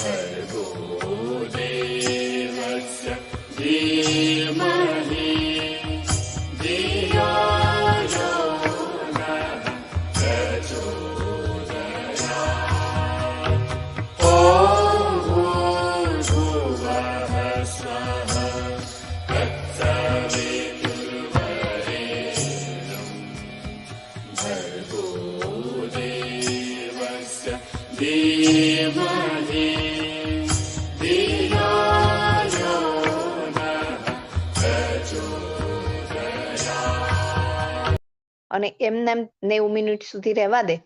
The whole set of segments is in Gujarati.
भर्गो देवस्य धीमहि धियो यो नः प्रचोदयात्। ॐ भूर्भुवः स्वः तत्सवितुर्वरेण्यं भर्गो देवस्य धीमहि धियो यो नः प्रचोदयात्। અને એમને 90 મિનિટ સુધી રહેવા દે,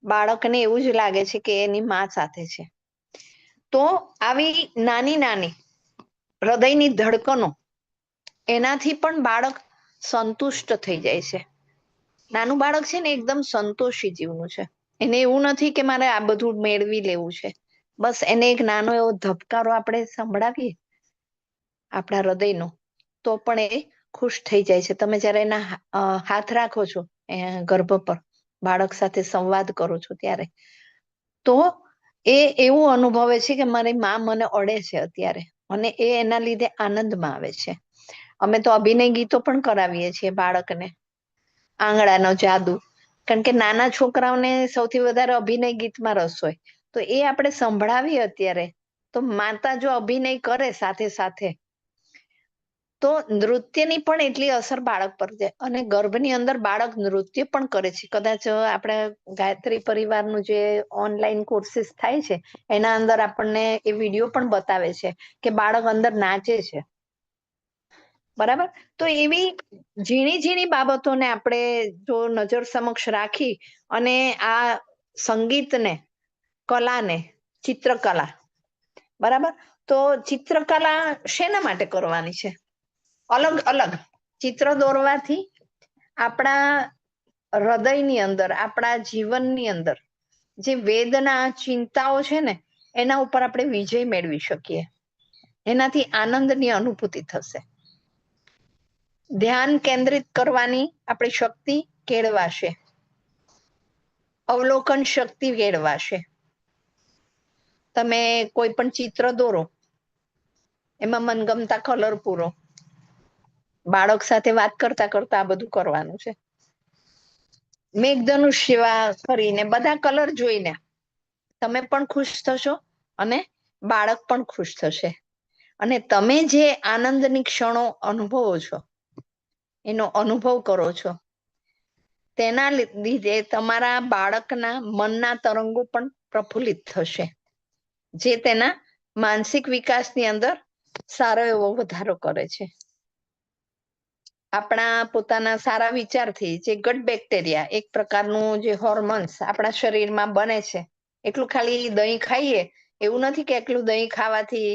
બાળકને એવું જ લાગે છે કે એની માં સાથે છે. તો આવી નાની નાની હૃદયની ધડકનો એનાથી પણ બાળક સંતુષ્ટ થઈ જાય છે. નાનું બાળક છે ને એકદમ સંતોષી જીવનું છે. એને એવું નથી કે મારે આ બધું મેળવી લેવું છે. બસ એને એક નાનો એવો ધબકારો આપણે સંભળાવીએ આપણા હૃદયનો, તો પણ એ ખુશ થઈ જાય છે. તમે જયારે એના હાથ રાખો છો ગર્ભ પર, બાળક સાથે સંવાદ કરો છો ત્યારે, તો એ એવું અનુભવે છે કે મારી માં મને અડે છે અત્યારે, અને એ એના લીધે આનંદમાં આવે છે. અમે તો અભિનય ગીતો પણ કરાવીએ છીએ બાળકને, આંગળાનો જાદુ, કારણ કે નાના છોકરાઓને સૌથી વધારે અભિનય ગીતમાં રસ હોય. તો એ આપણે સંભળાવીએ અત્યારે, તો માતા જો અભિનય કરે સાથે સાથે, તો નૃત્યની પણ એટલી અસર બાળક પર જાય. અને ગર્ભની અંદર બાળક નૃત્ય પણ કરે છે. કદાચ આપણે ગાયત્રી પરિવારનું જે ઓનલાઈન કોર્સીસ થાય છે એના અંદર આપણને એ વિડીયો પણ બતાવે છે કે બાળક અંદર નાચે છે. બરાબર. તો એવી ઝીણી ઝીણી બાબતોને આપણે જો નજર સમક્ષ રાખી અને આ સંગીતને, કલાને, ચિત્રકલા, બરાબર, તો ચિત્રકલા શેના માટે કરવાની છે? અલગ અલગ ચિત્ર દોરવાથી આપણા હૃદયની અંદર, આપણા જીવનની અંદર જે વેદના, ચિંતાઓ છે ને, એના ઉપર આપણે વિજય મેળવી શકીએ. એનાથી આનંદની અનુભૂતિ થશે. ધ્યાન કેન્દ્રિત કરવાની આપણી શક્તિ કેળવાશે, અવલોકન શક્તિ કેળવાશે. તમે કોઈ પણ ચિત્ર દોરો, એમાં મનગમતા કલર પૂરો. બાળક સાથે વાત કરતા કરતા આ બધું કરવાનું છે. મેઘધનુષ કરીને બધા કલર જોઈને તમે પણ ખુશ થશો અને બાળક પણ ખુશ થશે. અને તમે જે આનંદની ક્ષણો અનુભવો છો, એનો અનુભવ કરો છો, તેના લીધે તમારા બાળકના મનના તરંગો પણ પ્રફુલ્લિત થશે, જે તેના માનસિક વિકાસની અંદર સારો એવો વધારો કરે છે. આપણા પોતાના સારા વિચારથી જે ગટ બેક્ટેરિયા, એક પ્રકારનું જે હોર્મોન્સ આપણા શરીરમાં બને છે, એટલું ખાલી દહીં ખાઈએ એવું નથી કે એટલું દહીં ખાવાથી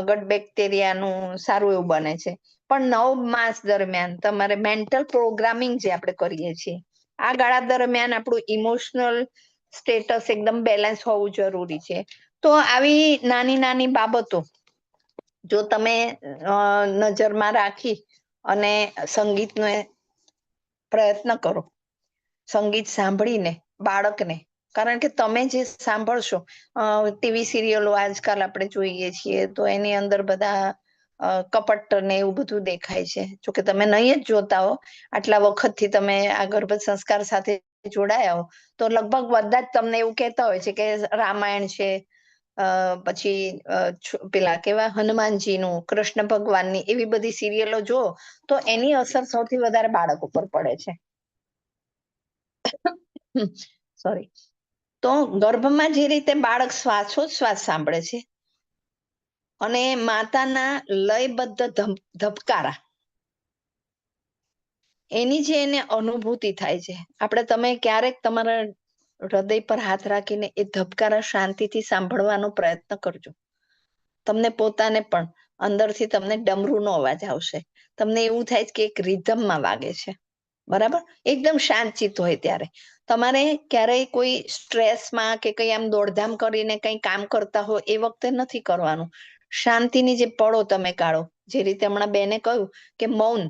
ગટ બેક્ટેરિયાનું સારું એવું બને છે. પણ 9 માસ દરમિયાન તમારે મેન્ટલ પ્રોગ્રામિંગ જે આપણે કરીએ છીએ, આ ગાળા દરમિયાન આપણું ઇમોશનલ સ્ટેટસ એકદમ બેલેન્સ હોવું જરૂરી છે. તો આવી નાની નાની બાબતો જો તમે નજરમાં રાખી અને સંગીતનો પ્રયત્ન કરો, સંગીત સાંભળીને બાળકને, કારણ કે તમે જે સાંભળશો, ટીવી સિરિયલો આજકાલ આપણે જોઈએ છીએ તો એની અંદર બધા કપટ ને એવું બધું દેખાય છે. જોકે તમે નહીં જ જોતા હો, આટલા વખતથી તમે આ ગર્ભ સંસ્કાર સાથે જોડાયા હો, તો લગભગ બધા જ તમને એવું કહેતા હોય છે કે રામાયણ છે, પછી પેલા કેવા હનુમાનજીનું, કૃષ્ણ ભગવાનની એવી બધી સિરિયલો જો, તો એની અસર સૌથી વધારે બાળક ઉપર પડે છે. સોરી. તો ગર્ભમાં જે રીતે બાળક શ્વાસોચ્છ્વાસ સાંભળે છે અને માતાના લયબદ્ધ ધબકારા, એની જે એને અનુભૂતિ થાય છે, તમે ક્યારેક તમારા હૃદય પર હાથ રાખીને એ ધબકારા શાંતિથી સાંભળવાનો પ્રયત્ન કરજો. તમને પોતાને પણ અંદરથી તમને ડમરૂનો અવાજ આવશે. તમને એવું થાય કે એક રિધમમાં વાગે છે. બરાબર. એકદમ શાંતચિત્ત હોય ત્યારે તમારે ક્યારેય કોઈ સ્ટ્રેસમાં કે કઈ આમ દોડધામ કરીને કઈ કામ કરતા હો એ વખતે નથી કરવાનું. શાંતિની જે પળો તમે કાઢો, જે રીતે હમણાં બેને કહ્યું કે મૌન,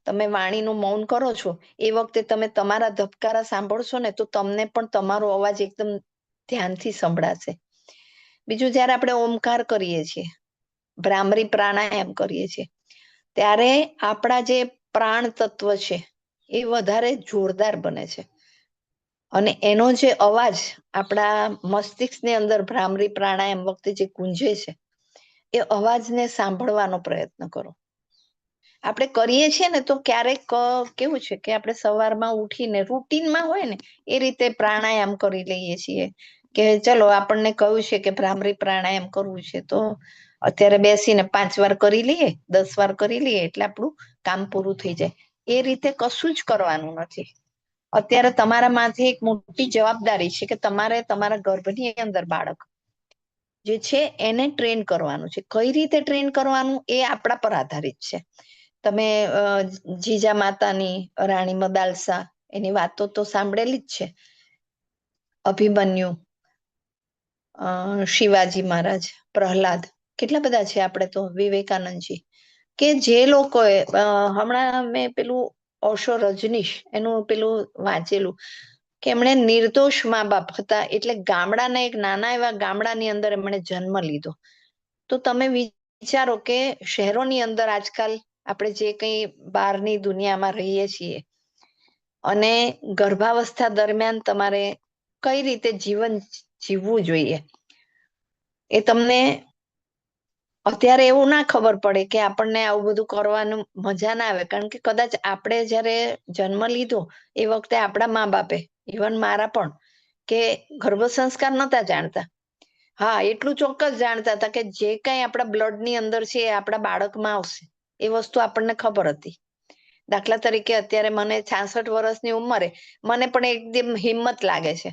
તમે વાણીનું મૌન કરો છો, એ વખતે તમે તમારા ધબકારા સાંભળશો ને તો તમને પણ તમારો અવાજ એકદમ ધ્યાનથી સંભળાશે. બીજું જયારે આપણે ઓમકાર કરીએ છીએ, ભ્રામરી પ્રાણાયામ કરીએ છીએ, ત્યારે આપણા જે પ્રાણ તત્વ છે એ વધારે જોરદાર બને છે. અને એનો જે અવાજ આપણા મસ્તિષ્કની અંદર ભ્રામરી પ્રાણાયામ વખતે જે ગુંજે છે, એ અવાજને સાંભળવાનો પ્રયત્ન કરો. આપણે કરીએ છીએ ને તો ક્યારેક કેવું છે કે આપણે સવારમાં ઉઠીને રૂટીનમાં હોય ને એ રીતે પ્રાણાયામ કરી લઈએ છીએ કે ચલો આપણને કહ્યું છે કે ભ્રામરી પ્રાણાયામ કરવું છે, તો અત્યારે બેસીને 5 વાર કરી લઈએ, 10 વાર કરી લઈએ એટલે આપણું કામ પૂરું થઈ જાય. એ રીતે કશું જ કરવાનું નથી. અત્યારે તમારા માથે એક મોટી જવાબદારી છે કે તમારે તમારા ગર્ભની અંદર બાળક જે છે એને ટ્રેન કરવાનું છે. કઈ રીતે ટ્રેન કરવાનું એ આપણા પર આધારિત છે. તમે જીજા માતાની, રાણી મદાલસા એની વાતો તો સાંભળેલી જ છે. અભિમન્યુ, શિવાજી મહારાજ, પ્રહલાદ, કેટલા બધા છે આપણે તો, વિવેકાનંદજી, કે જે લોકોએ હમણાં મેં પેલું ઓશો રજનીશ એનું પેલું વાંચેલું કે એમણે નિર્દોષ મા બાપ હતા, એટલે ગામડાના એક નાના એવા ગામડાની અંદર એમણે જન્મ લીધો. તો તમે વિચારો કે શહેરોની અંદર આજકાલ આપણે જે કંઈ બહારની દુનિયામાં રહીએ છીએ અને ગર્ભાવસ્થા દરમિયાન તમારે કઈ રીતે જીવન જીવવું જોઈએ એ તમને અત્યારે એવું ના ખબર પડે કે આપણને આવું બધું કરવાનું મજા ના આવે, કારણ કે કદાચ આપણે જયારે જન્મ લીધો એ વખતે આપણા મા બાપે, ઇવન મારા પણ, કે ગર્ભ સંસ્કાર નહોતા જાણતા. હા, એટલું ચોક્કસ જાણતા હતા કે જે કઈ આપણા બ્લડની અંદર છે એ આપણા બાળકમાં આવશે, એ વસ્તુ આપણને ખબર હતી. દાખલા તરીકે અત્યારે મને 66 વર્ષની ઉંમરે મને પણ એકદમ હિંમત લાગે છે,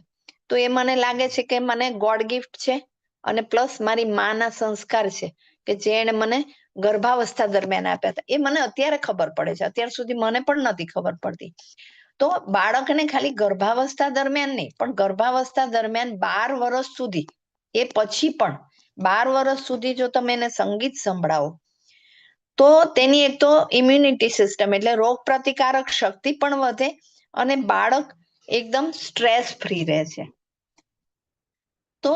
તો એ મને લાગે છે કે મને ગોડ ગિફ્ટ છે અને પ્લસ મારી માના સંસ્કાર છે કે જે એને મને ગર્ભાવસ્થા દરમિયાન આપ્યા હતા. એ મને અત્યારે ખબર પડે છે, અત્યાર સુધી મને પણ નથી ખબર પડતી. તો બાળકને ખાલી ગર્ભાવસ્થા દરમિયાન નહીં, પણ ગર્ભાવસ્થા દરમિયાન 12 વર્ષ સુધી, એ પછી પણ 12 વર્ષ સુધી જો તમે એને સંગીત સંભળાવો તો તેની એક તો ઇમ્યુનિટી સિસ્ટમ એટલે રોગ પ્રતિકારક શક્તિ પણ વધે અને બાળક એકદમ સ્ટ્રેસ ફ્રી રહે છે. તો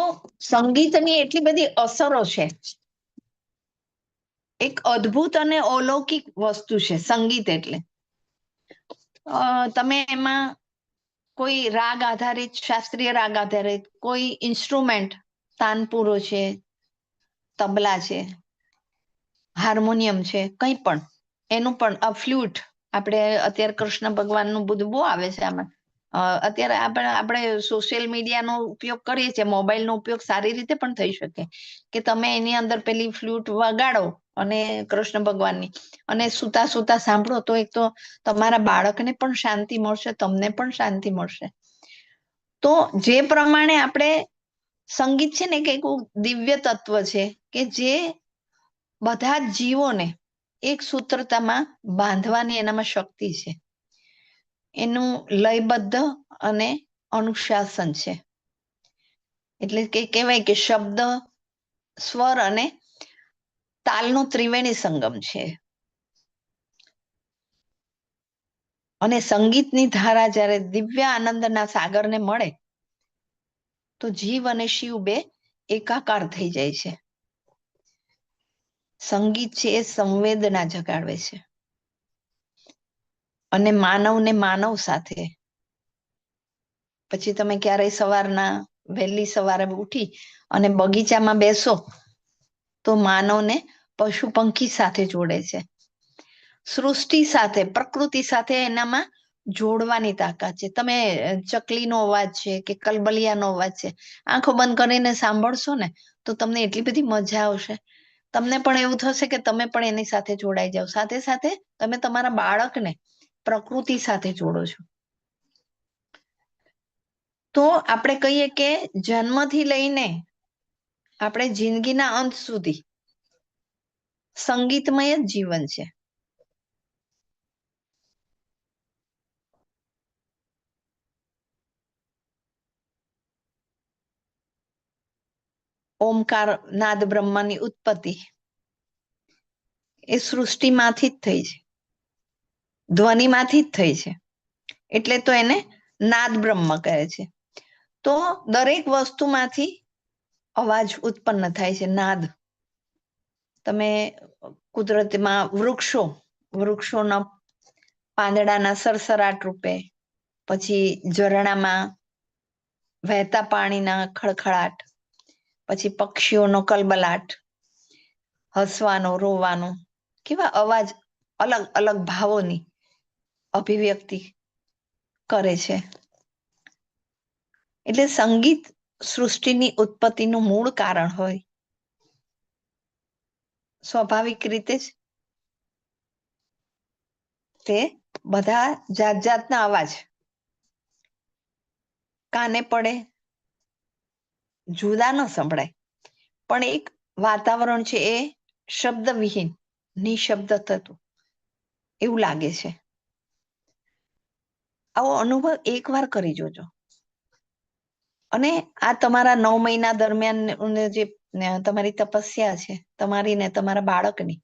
સંગીતની એટલી બધી અસરો છે. એક અદ્ભુત અને અલૌકિક વસ્તુ છે સંગીત એટલે. તમે એમાં કોઈ રાગ આધારિત, શાસ્ત્રીય રાગ આધારિત કોઈ ઇન્સ્ટ્રુમેન્ટ, તાનપુરો છે, તબલા છે, હાર્મોનિયમ છે, કંઈ પણ, એનું પણ ફ્લ્યુટ, આપણે અત્યારે કૃષ્ણ ભગવાનનું બધું બહુ આવે છે આમાં. અત્યારે આપણે સોશિયલ મીડિયાનો ઉપયોગ કરીએ છીએ, મોબાઈલનો ઉપયોગ સારી રીતે પણ થઈ શકે કે તમે એની અંદર પેલી ફ્લ્યુટ વગાડો અને કૃષ્ણ ભગવાનની, અને સુતા સુતા સાંભળો તો એક તો તમારા બાળકને પણ શાંતિ મળશે, તમને પણ શાંતિ મળશે. તો જે પ્રમાણે આપણે સંગીત છે ને કે એક દિવ્ય તત્વ છે કે જે બધા જ જીવોને એક સૂત્રતામાં બાંધવાની એનામાં શક્તિ છે. એનું લયબદ્ધ અને અનુશાસન છે. એટલે કે કહેવાય કે શબ્દ, સ્વર અને તાલનો ત્રિવેણી સંગમ છે. અને સંગીતની ધારા જ્યારે દિવ્ય આનંદના સાગરને મળે તો જીવ અને શિવ બે એકાકાર થઈ જાય છે. સંગીત છે એ સંવેદના જગાડે છે અને માનવને માનવ સાથે. પછી તમે ક્યારેય સવારના વહેલી સવારે ઉઠી અને બગીચામાં બેસો તો માનવને પશુ પંખી સાથે જોડે છે, સૃષ્ટિ સાથે, પ્રકૃતિ સાથે એનામાં જોડવાની તાકાત છે. તમે ચકલીનો અવાજ છે કે કલબલિયાનો અવાજ છે, આંખો બંધ કરીને સાંભળશો ને તો તમને એટલી બધી મજા આવશે. તમને પણ એવું થશે કે તમે પણ એની સાથે જોડાઈ જાઓ. સાથે સાથે તમે તમારા બાળકને પ્રકૃતિ સાથે જોડો છો. તો આપણે કહીએ કે જન્મથી લઈને આપણે જિંદગીના અંત સુધી સંગીતમય જ જીવન છે. ઓમકાર નાદ બ્રહ્મની ઉત્પત્તિ એ સૃષ્ટિમાંથી જ થઈ છે, ધ્વનિમાંથી જ થઈ છે, એટલે તો એને નાદ બ્રહ્મ કહે છે. તો દરેક વસ્તુમાંથી અવાજ ઉત્પન્ન થાય છે, નાદ. તમે કુદરતમાં વૃક્ષોના પાંદડાના સરસરાટ રૂપે, પછી ઝરણામાં વહેતા પાણીના ખળખળાટ, પછી પક્ષીઓનો કલબલાટ, હસવાનો, રોવાનો, કેવા અવાજ અલગ અલગ ભાવોની અભિવ્યક્તિ કરે છે. એટલે સંગીત સૃષ્ટિની ઉત્પત્તિનું મૂળ કારણ હોય. સ્વાભાવિક રીતે જ તે બધા જાત જાતના અવાજ કાને પડે, જુદા ન સંભળાય, પણ એક વાતાવરણ છે એ શબ્દવિહીન, નિશબ્દ થતું એવું લાગે છે. આવો અનુભવ એકવાર કરી જોજો. અને આ તમારા 9 મહિના દરમિયાન જે તમારી તપસ્યા છે, તમારી ને તમારા બાળકની,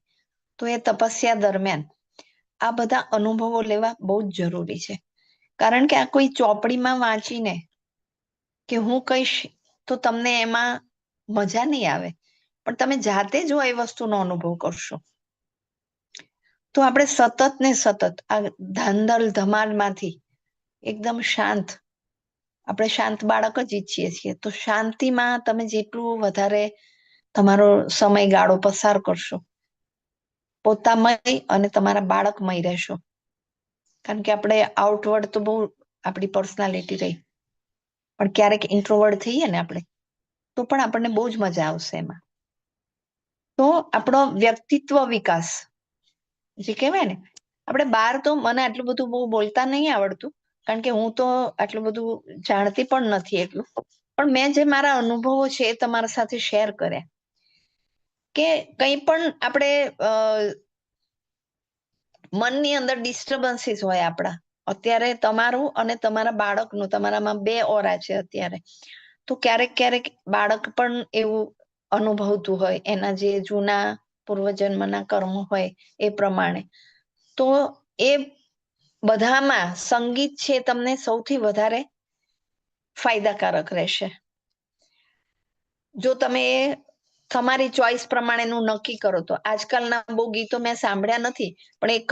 તો એ તપસ્યા દરમિયાન આ બધા અનુભવો લેવા બહુ જ જરૂરી છે. કારણ કે આ કોઈ ચોપડીમાં વાંચીને કે હું કહીશ તો તમને એમાં મજા નહીં આવે, પણ તમે જાતે જો એ વસ્તુનો અનુભવ કરશો તો આપણે સતત ને સતત આ ધાંધલ ધમાલમાંથી એકદમ શાંત, આપણે શાંત બાળક જ ઈચ્છીએ છીએ, તો શાંતિમાં તમે જેટલું વધારે તમારો સમયગાળો પસાર કરશો, પોતામય અને તમારા બાળકમય રહેશો. કારણ કે આપણે આઉટવર્ડ તો બહુ આપણી પર્સનાલિટી રહી, પણ ક્યારેક ઇન્ટ્રોવર્ડ થઈએ ને આપણે, તો પણ આપણને બહુ જ મજા આવશે એમાં. તો આપણો વ્યક્તિત્વ વિકાસ જે કહેવાય ને, આપણે બહાર તો મને આટલું બધું બહુ બોલતા નહીં આવડતું, કારણ કે હું તો આટલું બધું જાણતી પણ નથી એટલું, પણ મેં જે મારા અનુભવો છે એ તમારા સાથે શેર કર્યા. કે કંઈ પણ આપણે મનની અંદર ડિસ્ટર્બન્સીસ હોય આપણા, અત્યારે તમારું અને તમારા બાળકનું, તમારામાં 2 ઓરા છે અત્યારે, તો ક્યારેક ક્યારેક બાળક પણ એવું અનુભવતું હોય, એના જે જૂના પૂર્વજન્મના કર્મ હોય એ પ્રમાણે. તો એ બધામાં સંગીત છે તમને સૌથી વધારે ફાયદાકારક રહેશે. જો તમે તમારી ચોઈસ પ્રમાણેનું નક્કી કરો તો. આજકાલના બહુ ગીતો મેં સાંભળ્યા નથી, પણ એક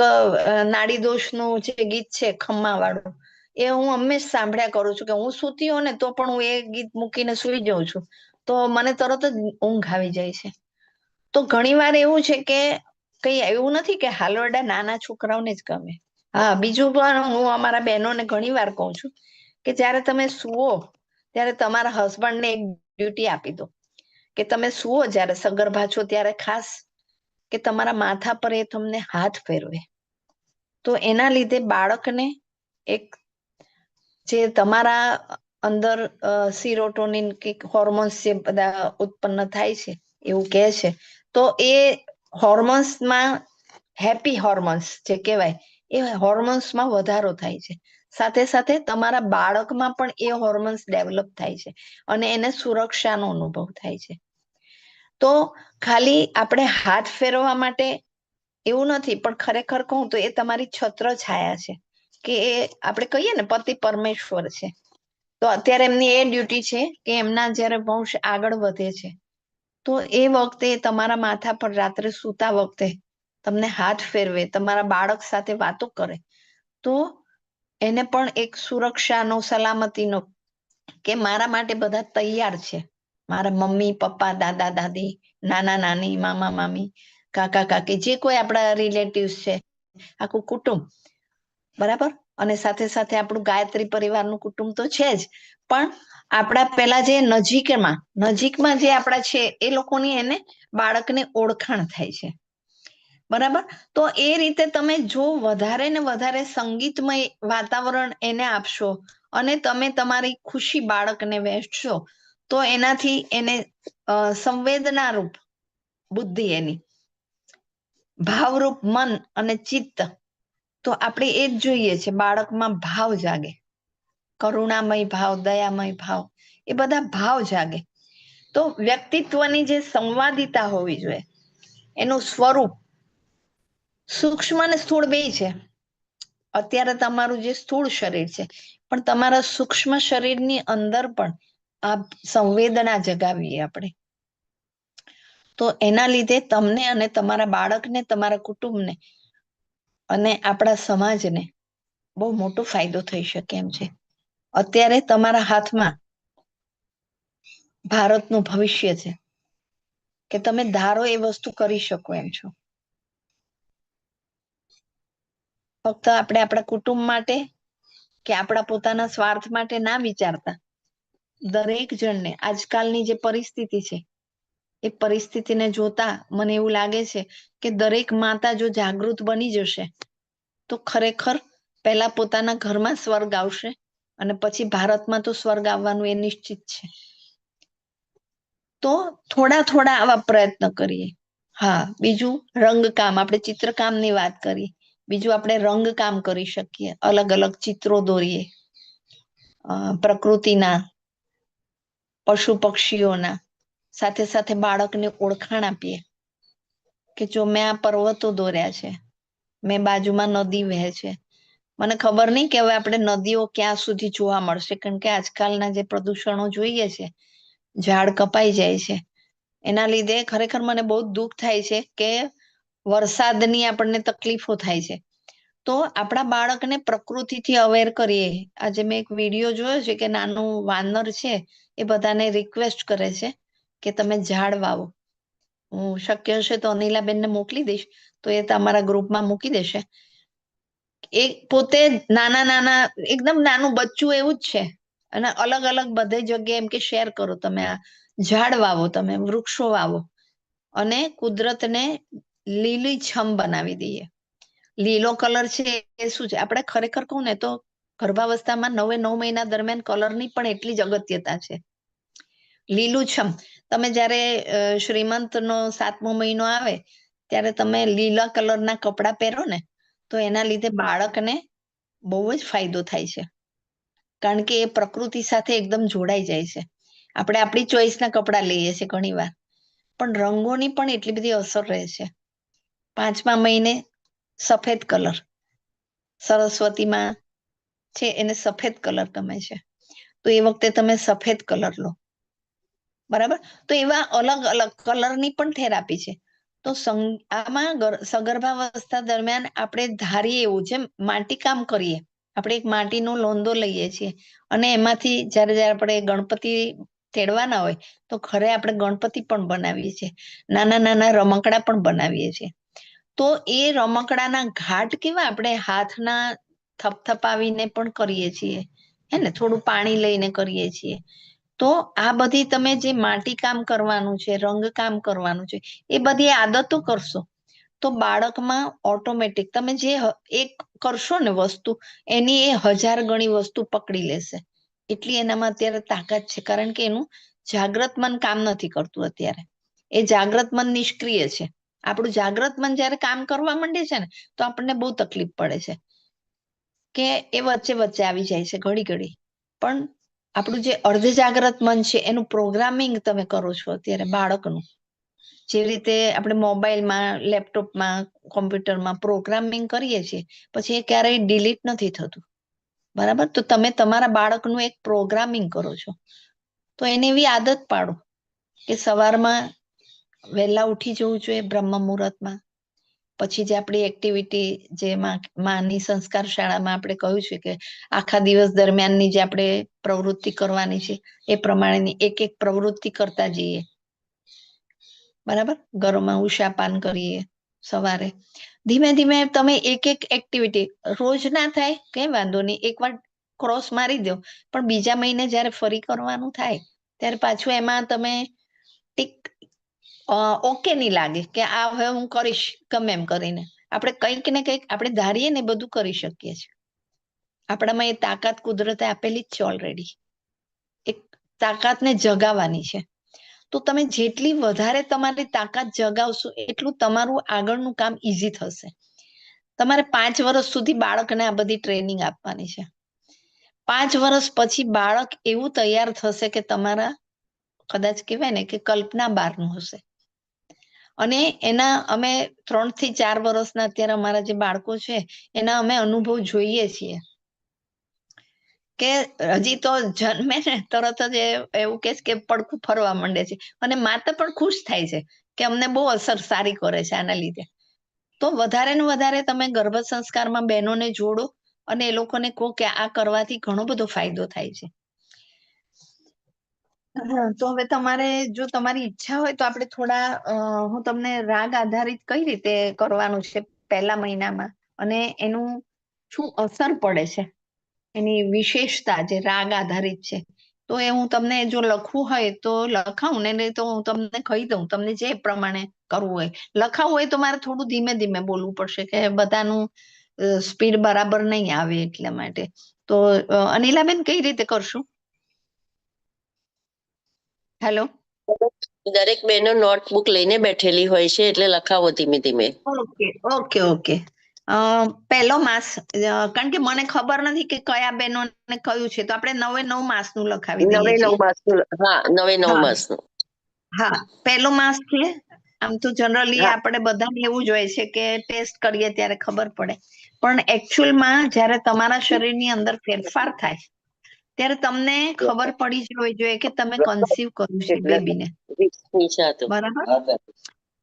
નાડી દોષનું જે ગીત છે ખમ્મા વાળું, એ હું હંમેશા સાંભળ્યા કરું છું. કે હું સૂતી હોઉં ને તો પણ હું એ ગીત મૂકીને સૂઈ જાઉં છું, તો મને તરત જ ઊંઘ આવી જાય છે. તો ઘણી વાર એવું છે કે કઈ એવું નથી કે હાલરડા નાના છોકરાઓને જ ગમે. હા, બીજું પણ હું અમારા બહેનોને ઘણી વાર કહું છું કે જ્યારે તમે સુવો ત્યારે તમારા હસબન્ડને એક ડ્યુટી આપી દો, કે તમે સુવો જ્યારે સગર્ભા છો ત્યારે ખાસ કે તમારા માથા પર એ તમને હાથ ફેરવે. તો એના લીધે બાળકને એક જે તમારા અંદર સિરોટોનિન કે હોર્મોન્સ જે બધા ઉત્પન્ન થાય છે એવું કહે છે, તો એ હોર્મોન્સમાં હેપી હોર્મોન્સ જે કહેવાય એ હોર્મોન્સમાં વધારો થાય છે. સાથે સાથે તમારા બાળકમાં પણ એ હોર્મોન્સ ડેવલપ થાય છે અને એને સુરક્ષાનો અનુભવ થાય છે. તો ખાલી આપણે હાથ ફેરવવા માટે એવું નથી, પણ ખરેખર કહું તો એ તમારી છત્ર છાયા છે, કે એ આપણે કહીએ ને પતિ પરમેશ્વર છે. તો અત્યારે એમની એ ડ્યુટી છે કે એમના જ્યારે વંશ આગળ વધે છે, તો એ વખતે તમારા માથા પર રાત્રે સૂતા વખતે તમને હાથ ફેરવે, તમારા બાળક સાથે વાતો કરે, તો એને પણ એક સુરક્ષાનો, સલામતીનો, કે મારા માટે બધા તૈયાર છે. મારા મમ્મી પપ્પા, દાદા દાદી, નાના નાની, મામા મામી, કાકા કાકી, જે કોઈ આપણા રિલેટિવ્સ છે, આખું કુટુંબ, બરાબર. અને સાથે સાથે આપણું ગાયત્રી પરિવારનું કુટુંબ તો છે જ, પણ આપણા પેલા જે નજીકમાં જે આપણા છે એ લોકોની એને બાળકને ઓળખાણ થાય છે, બરાબર. તો એ રીતે તમે જો વધારે ને વધારે સંગીતમય વાતાવરણ એને આપશો અને તમે તમારી ખુશી બાળકને વહેંચશો, તો એનાથી એને સંવેદના રૂપ બુદ્ધિ, એની ભાવરૂપ મન અને ચિત્ત, તો આપણે એ જ જોઈએ છે, બાળકમાં ભાવ જાગે, કરુણામય ભાવ, દયામય ભાવ, એ બધા ભાવ જાગે. તો વ્યક્તિત્વની જે સંવાદિતા હોવી જોઈએ, એનું સ્વરૂપ સૂક્ષ્મ અને સ્થૂળ બેય છે. અત્યારે તમારું જે સ્થૂળ શરીર છે, પણ તમારા સૂક્ષ્મ શરીરની અંદર પણ આ સંવેદના જગાવીએ આપણે. તો એના લીધે તમને અને તમારા બાળકને, તમારા કુટુંબને અને આપણા સમાજને બહુ મોટો ફાયદો થઈ શકે એમ છે. અત્યારે તમારા હાથમાં ભારતનું ભવિષ્ય છે કે તમે ધારો એ વસ્તુ કરી શકો એમ છો. ફક્ત આપણે આપણા કુટુંબ માટે કે આપણા પોતાના સ્વાર્થ માટે ના વિચારતા, દરેક જણને આજકાલની જે પરિસ્થિતિ છે એ પરિસ્થિતિને જોતા મને એવું લાગે છે કે દરેક માતા જો જાગૃત બની જશે તો ખરેખર પહેલા પોતાના ઘરમાં સ્વર્ગ આવશે અને પછી ભારતમાં તો સ્વર્ગ આવવાનું એ નિશ્ચિત છે. તો થોડા થોડા આવા પ્રયત્ન કરીએ. હા, બીજું રંગકામ, આપણે ચિત્રકામની વાત કરી. બીજું આપણે રંગકામ કરી શકીએ, અલગ અલગ ચિત્રો દોરીએ, પ્રકૃતિના, પશુ પક્ષીઓના, સાથે સાથે બાળકને ઓળખાણ આપીએ કે જો મેં આ પર્વતો દોર્યા છે, મેં બાજુમાં નદી વહે છે. મને ખબર નહીં કે હવે આપણે નદીઓ ક્યાં સુધી જોવા મળશે, કારણ કે આજકાલના જે પ્રદૂષણો જોઈએ છે, ઝાડ કપાઈ જાય છે, એના લીધે ખરેખર મને બહુ દુઃખ થાય છે કે વરસાદની આપણને તકલીફો થાય છે. તો આપણા બાળકને પ્રકૃતિથી અવેર કરીએ. આજે મેં એક વિડીયો જોયો છે કે નાનું વાનર છે એ બધાને રિક્વેસ્ટ કરે છે કે તમે ઝાડ વાવો. હું શક્ય હશે તો અનિલાબેનને મોકલી દઈશ, તો એ તમારા ગ્રુપમાં મૂકી દેશે. એ પોતે નાના નાના એકદમ નાનું બચ્ચું એવું જ છે અને અલગ અલગ બધે જગ્યાએ એમ કે શેર કરો, તમે આ ઝાડ વાવો, તમે વૃક્ષો વાવો અને કુદરતને લીલીછમ બનાવી દઈએ. લીલો કલર છે એ શું છે, આપણે ખરેખર કહું ને તો ગર્ભાવસ્થામાં 9 મહિના દરમિયાન કલરની પણ એટલી જ અગત્યતા છે. લીલુંછમ, તમે જ્યારે શ્રીમંતનો 7મો મહિનો આવે ત્યારે તમે લીલા કલરના કપડાં પહેરો ને તો એના લીધે બાળકને બહુ જ ફાયદો થાય છે, કારણ કે એ પ્રકૃતિ સાથે એકદમ જોડાઈ જાય છે. આપણે આપણી ચોઈસના કપડાં લઈએ છીએ ઘણી વાર, પણ રંગોની પણ એટલી બધી અસર રહે છે. 5મા મહિને સફેદ કલર, સરસ્વતીમાં છે એને સફેદ કલર ગમે છે, તો એ વખતે તમે સફેદ કલર લો. બરાબર, તો એવા અલગ અલગ કલરની પણ થેરાપી છે. તો આમાં સગર્ભાવસ્થા દરમિયાન આપણે ધારીએ એવું, જેમ માટીકામ કરીએ, આપણે એક માટીનો લોંદો લઈએ છીએ અને એમાંથી જ્યારે આપણે ગણપતિ તેડવાના હોય તો ઘરે આપણે ગણપતિ પણ બનાવીએ છીએ, નાના નાના રમકડા પણ બનાવીએ છીએ. તો એ રમકડાના ઘાટ કેવા આપણે હાથના થપથપાવીને પણ કરીએ છીએ, હે ને, થોડું પાણી લઈને કરીએ છીએ. તો આ બધી તમે જે માટીકામ કરવાનું છે, રંગકામ કરવાનું છે, એ બધી આદતો કરશો તો બાળકમાં ઓટોમેટિક તમે જે એક કરશો ને વસ્તુ, એની એ 1000 ગણી વસ્તુ પકડી લેશે. એટલી એનામાં અત્યારે તાકાત છે, કારણ કે એનું જાગ્રત મન કામ નથી કરતું અત્યારે. એ જાગ્રત મન નિષ્ક્રિય છે. આપણું જાગ્રત મન જયારે કામ કરવા માંડે છે ને તો આપણને બહુ તકલીફ પડે છે કે એ વચ્ચે વચ્ચે આવી જાય છે ઘડી ઘડી. પણ આપણું જે અર્ધ જાગ્રત મન છે એનું પ્રોગ્રામિંગ તમે કરો છો અત્યારે બાળકનું, જેવી રીતે આપણે મોબાઈલમાં, લેપટોપમાં, કોમ્પ્યુટરમાં પ્રોગ્રામિંગ કરીએ છીએ, પછી એ ક્યારેય ડિલીટ નથી થતું. બરાબર, તો તમે તમારા બાળકનું એક પ્રોગ્રામિંગ કરો છો. તો એને એવી આદત પાડો કે સવારમાં વહેલા ઉઠી જવું જોઈએ બ્રહ્મ મુહૂર્તમાં. પછી જે આપણી એક્ટિવિટી, જેમાં માની સંસ્કાર શાળામાં આપણે કહ્યું છે કે આખા દિવસ દરમિયાનની જે આપણે પ્રવૃત્તિ કરવાની છે એ પ્રમાણેની એક એક પ્રવૃત્તિ કરતા જઈએ. બરાબર, ઘરમાં ઉષાપાન કરીએ સવારે. ધીમે ધીમે તમે એક એક એક્ટિવિટી, રોજ ના થાય કઈ વાંધો નહીં, એકવાર ક્રોસ મારી દો, પણ બીજા મહિને જ્યારે ફરી કરવાનું થાય ત્યારે પાછું એમાં તમે ટીક ઓકે નહીં લાગે કે આ હવે હું કરીશ ગમે એમ કરીને. આપણે કંઈક ને કંઈક આપણે ધારીએ ને બધું કરી શકીએ છીએ. આપણામાં એ તાકાત કુદરતે આપેલી જ છે ઓલરેડી. એક તાકાતને જગાવવાની છે. તો તમે જેટલી વધારે તમારી તાકાત જગાવશો એટલું તમારું આગળનું કામ ઈઝી થશે. તમારે 5 વર્ષ સુધી બાળકને આ બધી ટ્રેનિંગ આપવાની છે. 5 વર્ષ પછી બાળક એવું તૈયાર થશે કે તમારા, કદાચ કહેવાય ને કે કલ્પના બહારનું હશે. અને એના અમે 3 થી 4 વર્ષના અત્યારે અમારા જે બાળકો છે એના અમે અનુભવ જોઈએ છીએ કે હજી તો જન્મે ને તરત જ એવું કે છે કે પડખું ફરવા માંડે છે અને માતા પણ ખુશ થાય છે કે અમને બહુ અસર સારી કરે છે આના લીધે. તો વધારે ને વધારે તમે ગર્ભ સંસ્કારમાં બહેનોને જોડો અને એ લોકોને કહો કે આ કરવાથી ઘણો બધો ફાયદો થાય છે. તો હવે તમારે જો તમારી ઈચ્છા હોય તો આપણે થોડા હું તમને રાગ આધારિત કઈ રીતે કરવાનું છે પહેલા મહિનામાં અને એનું શું અસર પડે છે, એની વિશેષતા જે રાગ આધારિત છે, તો એ હું તમને જો લખવું હોય તો લખાવું ને, નહીં તો હું તમને કહી દઉં તમને જે પ્રમાણે કરવું હોય. લખાવું હોય તો મારે થોડું ધીમે ધીમે બોલવું પડશે કે બધાનું સ્પીડ બરાબર નહીં આવે એટલા માટે. તો અનિલાબેન કઈ રીતે કરશું? હેલો. દરેક બહેનો નોટબુક લઈને બેઠેલી હોય છે એટલે લખાવો ધીમે ધીમે. Okay okay okay. પહેલો માસ, કારણ કે મને ખબર નથી કે કયા બહેનોને કયું છે, તો આપણે 9 માસનું લખાવી દઈએ 9 છીએ. માસનું, હા 9 હા માસનું. હા, પહેલો માસ છે. આમ તો જનરલી હા, આપણે બધાને એવું જ હોય છે કે ટેસ્ટ કરીએ ત્યારે ખબર પડે, પણ એકચ્યુઅલમાં જ્યારે તમારા શરીરની અંદર ફેરફાર થાય ત્યારે તમને ખબર પડી જવી જોઈએ કે તમે કન્સીવ કર્યું છે એટલે બેબીને. 20 નીચે હતું. બરાબર.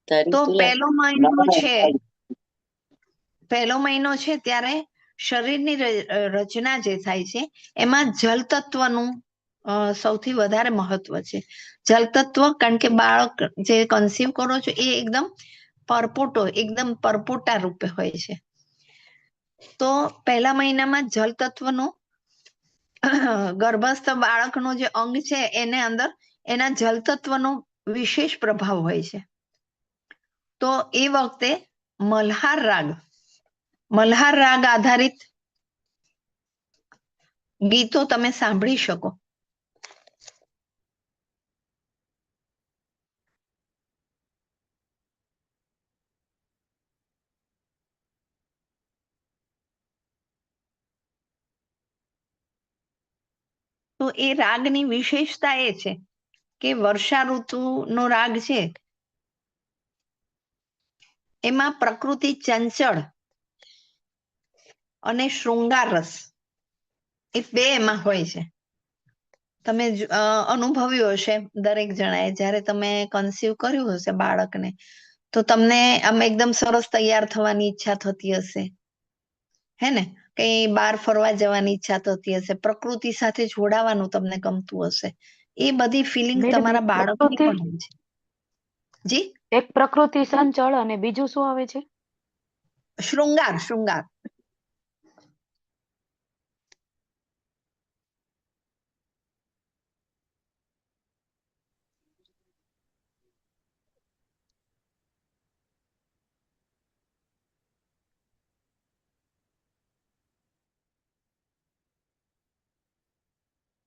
તારી તો તું પહેલો મહિનો છે, પહેલો મહિનો છે ત્યારે શરીરની રચના જે થાય છે એમાં જલ તત્વનું સૌથી વધારે મહત્વ છે. જલ તત્વ, કારણ કે બાળક જે કન્સીવ કરો છો એ એકદમ પરપોટો, એકદમ પરપોટા રૂપે હોય છે. તો પહેલા મહિનામાં જલ તત્વનું ગર્ભસ્થ બાળકનું જે અંગ છે એને અંદર એના જલ તત્વનો વિશેષ પ્રભાવ હોય છે. તો એ વખતે મલ્હાર રાગ આધારિત ગીતો તમે સાંભળી શકો. તો એ રાગની વિશેષતા એ છે કે વર્ષા ઋતુનો રાગ છે એમાં પ્રકૃતિ ચંચળ અને શૃંગાર રસ એ બે એમાં હોય છે. તમે અનુભવ્યું હશે દરેક જણાએ, જ્યારે તમે કન્સીવ કર્યું હશે બાળકને તો તમને આમ એકદમ સરસ તૈયાર થવાની ઈચ્છા થતી હશે, હે ને? કઈ બહાર ફરવા જવાની ઈચ્છા થતી હશે, પ્રકૃતિ સાથે જોડાવાનું તમને ગમતું હશે. એ બધી ફિલિંગ મેડમ, તમારા એક બાળકની પ્રકૃતિ, પણ હોય છે. જી? એક પ્રકૃતિ સંચળ અને બીજું શું આવે છે? શૃંગાર.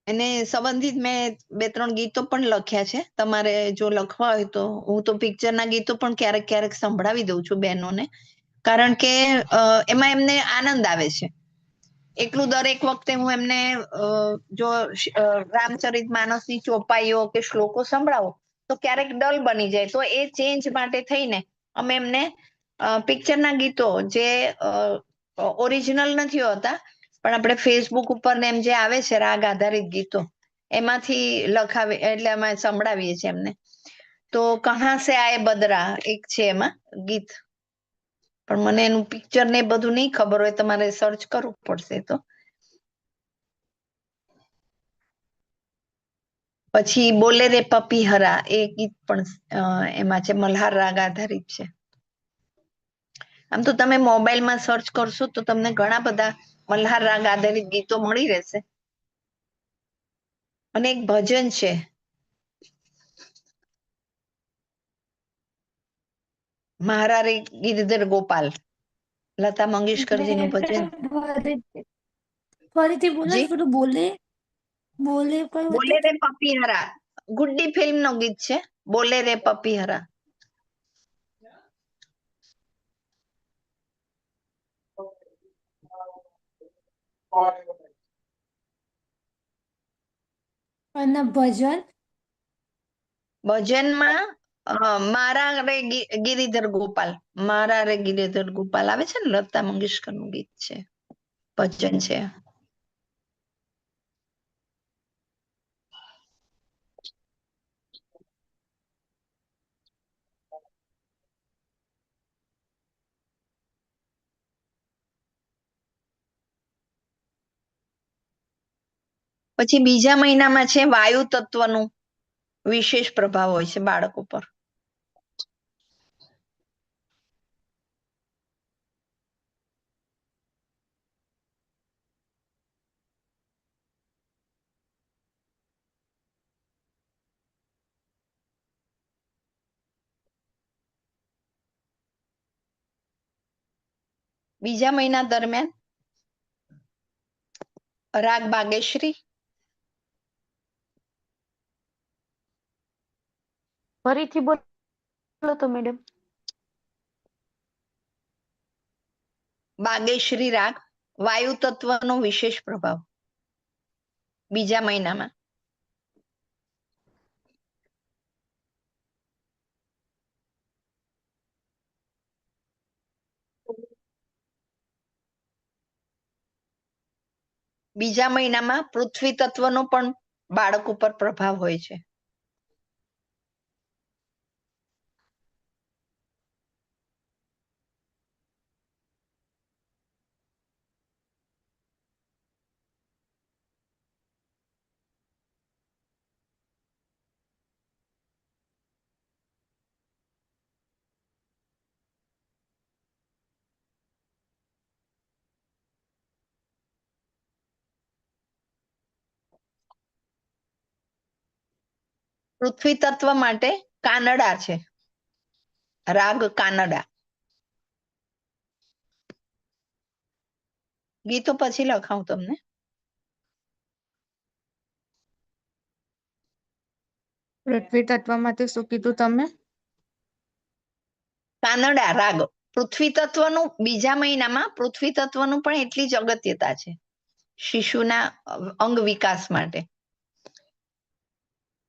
એને સંબંધિત મેં 2-3 ગીતો પણ લખ્યા છે. તમારે જો લખવા હોય તો હું તો પિક્ચરના ગીતો પણ ક્યારેક ક્યારેક સંભળાવી દઉં છું બહેનોને, કારણ કે એમાં એમને આનંદ આવે છે. એકલું દરેક વખતે હું એમને જો રામચરિત માનસની ચોપાઈઓ કે શ્લોકો સંભળાવો તો ક્યારેક ડલ બની જાય. તો એ ચેન્જ માટે થઈને અમે એમને પિક્ચરના ગીતો જે ઓરિજિનલ નથી હોતા, પણ આપણે ફેસબુક ઉપર ને એમ જે આવે છે રાગ આધારિત ગીતો, એમાંથી લખાવી એટલે અમે સંભળાવીએ છીએ એમને. તો કહા સે આયે બદરા એક છે એમાં ગીત, પણ મને એનું પિક્ચર ને બધું નહીં ખબર હોય, તમારે સર્ચ કરવું પડશે. તો પછી બોલે રે પપી હરા એ ગીત પણ એમાં છે, મલ્હાર રાગ આધારિત છે. આમ તો તમે મોબાઈલમાં સર્ચ કરશો તો તમને ઘણા બધા મલ્હાર રાગ આધારિત ગીતો મળી રહેશે. અને એક ભજન છે, મારા રે ગિરધર ગોપાલ, લતા મંગેશકરજીનું ભજન. ફરીથી બોલો, જી? પેલું બોલે બોલે કયું બોલે હતું? રે પપી હરા, ગુડ્ડી ફિલ્મ નું ગીત છે, બોલે રે પપી હરા. અને ભજન? ભજનમાં મારા રે ગિરિધર ગોપાલ, મારા રે ગિરિધર ગોપાલ આવે છે ને, લતા મંગેશકર નું ગીત છે, ભજન છે. પછી બીજા મહિનામાં છે વાયુ તત્વનું વિશેષ પ્રભાવ હોય છે બાળક ઉપર. બીજા મહિના દરમિયાન રાગ બાગેશ્રી, ફરીથી બોલો તો મેડમ. બાગેશ્રી રાગ વાયુ તત્વનો વિશેષ પ્રભાવ બીજા મહિનામાં. બીજા મહિનામાં પૃથ્વી તત્વનો પણ બાળક ઉપર પ્રભાવ હોય છે. પૃથ્વી તત્વ માટે કાનડા છે, રાગ કાનડા. ગીતો પછી લખાવું તમને. પૃથ્વી તત્વમાં તો શું કીધું તમે? કાનડા રાગ પૃથ્વી તત્વનું બીજા મહિનામાં પૃથ્વી તત્વનું પણ એટલી જ અગત્યતા છે શિશુના અંગ વિકાસ માટે.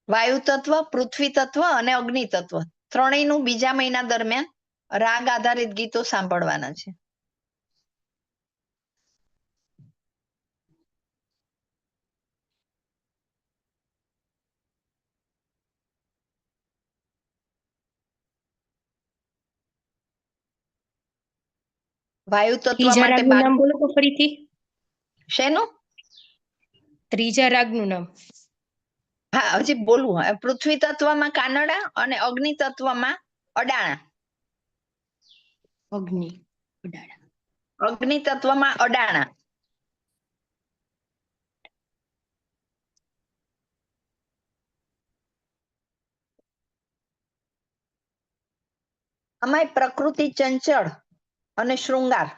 વાયુ તત્વ, પૃથ્વી તત્વ અને અગ્નિ તત્વ ત્રણેયનું બીજા મહિના દરમિયાન રાગ આધારિત ગીતો સાંભળવાના છે. વાયુ તત્વ ત્રીજા માટે રાગનું નામ બોલો તો ફરીથી. શેનું? ત્રીજા રાગનું નામ. હા, હજી બોલવું. પૃથ્વી તત્વમાં કાનડા અને અગ્નિ તત્વમાં અડાણા. અગ્નિ ઉડાડા. અગ્નિ તત્વમાં અડાણા. આમાંય પ્રકૃતિ ચંચળ અને શૃંગાર.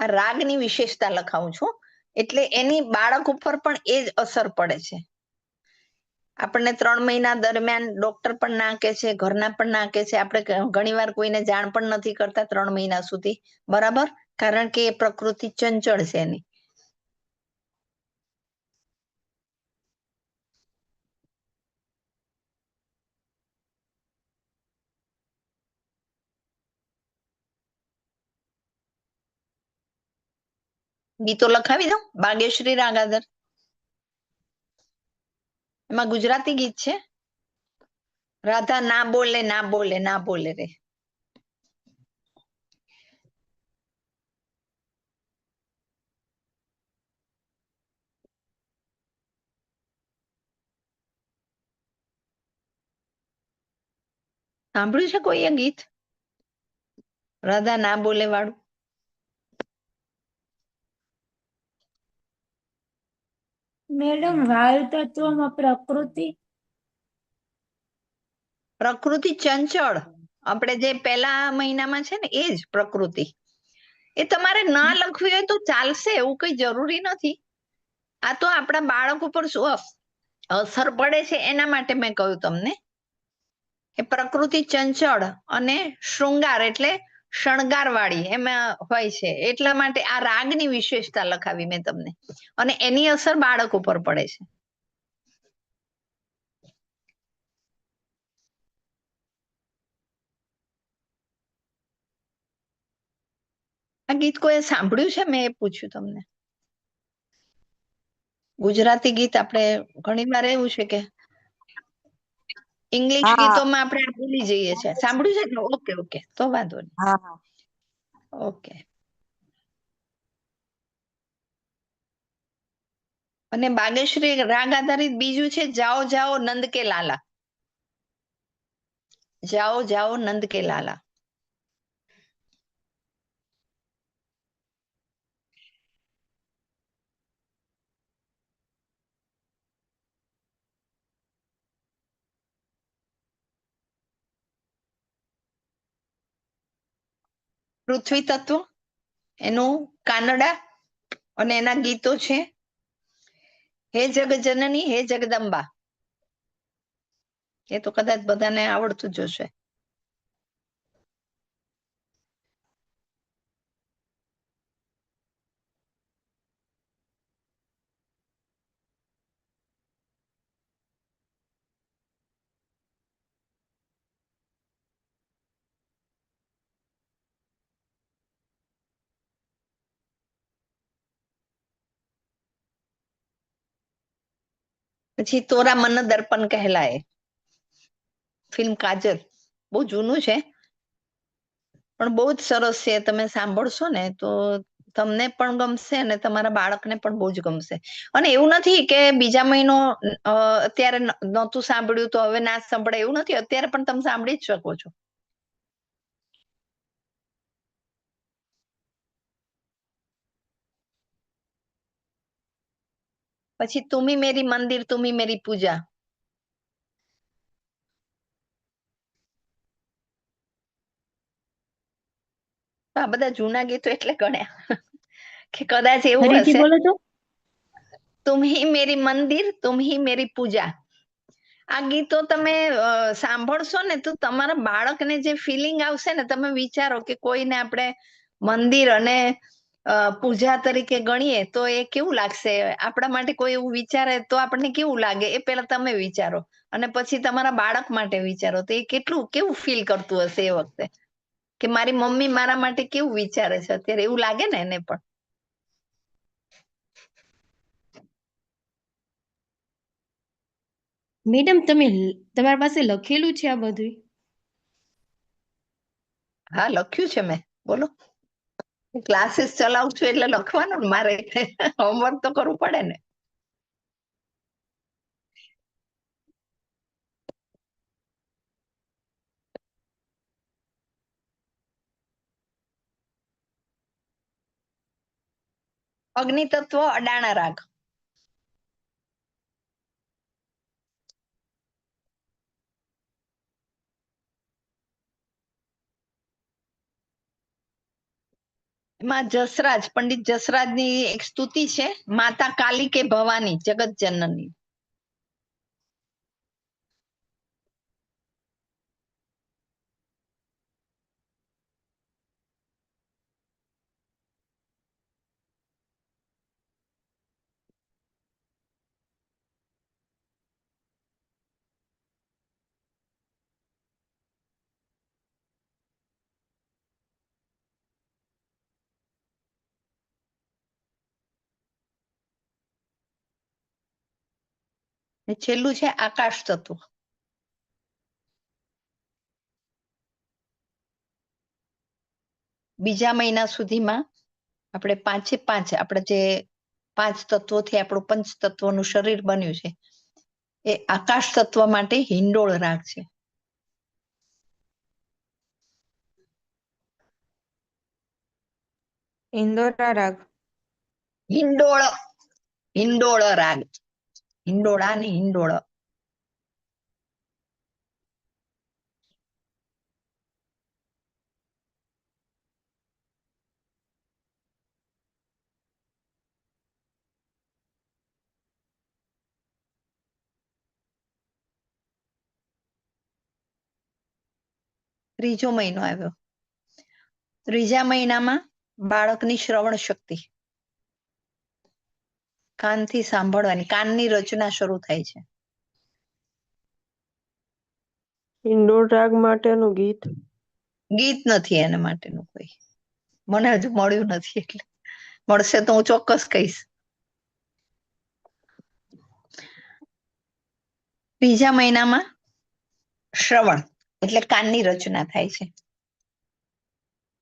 આ રાગની વિશેષતા લખાવું છું એટલે એની બાળક ઉપર પણ એ જ અસર પડે છે. આપણને 3 મહિના દરમિયાન ડોક્ટર પણ ના કહે છે, ઘરના પણ ના કહે છે, આપણે ઘણીવાર કોઈને જાણ પણ નથી કરતા 3 મહિના સુધી, બરાબર? કારણ કે એ પ્રકૃતિ ચંચળ છે એની. ગીતો લખાવી દઉં બાગેશ્રી રાગ આધાર. એમાં ગુજરાતી ગીત છે. રાધા ના બોલે ના બોલે ના બોલે રે. સાંભળ્યું છે કોઈએ ગીત રાધા ના બોલે વાળું? મેડમ વાયુ તત્વમાં પ્રકૃતિ પ્રકૃતિ ચંચળ આપણે જે પહેલા મહિનામાં છે ને એ જ પ્રકૃતિ. એ તમારે ના લખવી હોય તો ચાલશે, એવું કઈ જરૂરી નથી. આ તો આપણા બાળક ઉપર શું અસર પડે છે એના માટે મેં કહ્યું તમને કે પ્રકૃતિ ચંચળ અને શૃંગાર એટલે શણગાર વાળી એમાં હોય છે, એટલા માટે આ રાગની વિશેષતા લખાવી મેં તમને, અને એની અસર બાળક ઉપર પડે છે. આ ગીત કોઈ સાંભળ્યું છે? મેં એ પૂછ્યું તમને. ગુજરાતી ગીત આપણે ઘણી વાર એવું છે કે ઇંગ્લિશ હા. ગીતોમાં આપણે ભૂલી જઈએ છીએ. સાંભળ્યું છે ને? ઓકે ઓકે, તો વાંધો નહીં. હા. ઓકે. અને બાગેશ્રી રાગ આધારિત બીજું છે જાઓ જાઓ નંદ કે લાલા. જાઓ જાઓ નંદ કે લાલા. પૃથ્વી તત્વ એનું કાનડા અને એના ગીતો છે હે જગજનની હે જગદંબા. એ તો કદાચ બધાને આવડતું જ હશે. પછી તોરા મન દર્પણ કહેલાય, ફિલ્મ કાજલ. બહુ જૂનું છે પણ બહુ જ સરસ છે. તમે સાંભળશો ને તો તમને પણ ગમશે અને તમારા બાળકને પણ બહુ જ ગમશે. અને એવું નથી કે બીજા મહિનો અત્યારે નહોતું સાંભળ્યું તો હવે ના સાંભળે, એવું નથી. અત્યારે પણ તમે સાંભળી જ શકો છો. પછી તુમી મેરી મંદિર તુમી મેરી પૂજા. આ બધા જૂના ગીતો એટલે ગણ્યા કે કદાચ એવું ફરીથી હશે. બોલો તો. તુમ હી મેરી મંદિર તુમ હી મેરી પૂજા. આ ગીતો તમે સાંભળશો ને તો તમારા બાળકને જે ફિલિંગ આવશે ને, તમે વિચારો કે કોઈને આપણે મંદિર અને પૂજા તરીકે ગણીએ તો એ કેવું લાગશે. આપણા માટે કોઈ એવું વિચારે તો આપણને કેવું લાગે એ પેલા તમે વિચારો, અને પછી તમારા બાળક માટે વિચારો તો એ કેવું ફીલ કરતું હશે એ વખતે કે મારી મમ્મી મારા માટે કેવું વિચારે છે અત્યારે, એવું લાગે ને એને પણ. મેડમ તમારા પાસે લખેલું છે આ બધું? હા, લખ્યું છે મેં. બોલો. ક્લાસીસ ચલાવું છું એટલે લખવાનું ને મારે. હોમવર્ક તો કરવું પડે ને. અગ્નિ તત્વ અડાણા રાગ. એમાં જસરાજ, પંડિત જસરાજની એક સ્તુતિ છે, માતા કાલી કે ભવાની જગત જનની. ને છેલ્લું છે આકાશ તત્વ. બીજા મહિના સુધીમાં આપણે 5 આપણે જે 5 તત્વોથી આપણું પંચ તત્વોનું શરીર બન્યું છે એ આકાશ તત્વ માટે હિંડોળ રાગ છે. ઇન્દોરા રાગ. હિંડોળ, હિંડોળ રાગ. હિંડોળા ને હિંડોળ. ત્રીજો મહિનો આવ્યો. ત્રીજા મહિનામાં બાળકની શ્રવણ શક્તિ, કાનથી સાંભળવાની, કાનની રચના શરૂ થાય છે. હિંડોળ રાગ માટેનું ગીત. ગીત નથી એના માટેનું કોઈ, મને હજુ મળ્યું નથી, એટલે મળશે તો હું ચોક્કસ કહીશ. ત્રીજા મહિનામાં શ્રવણ એટલે કાનની રચના થાય છે.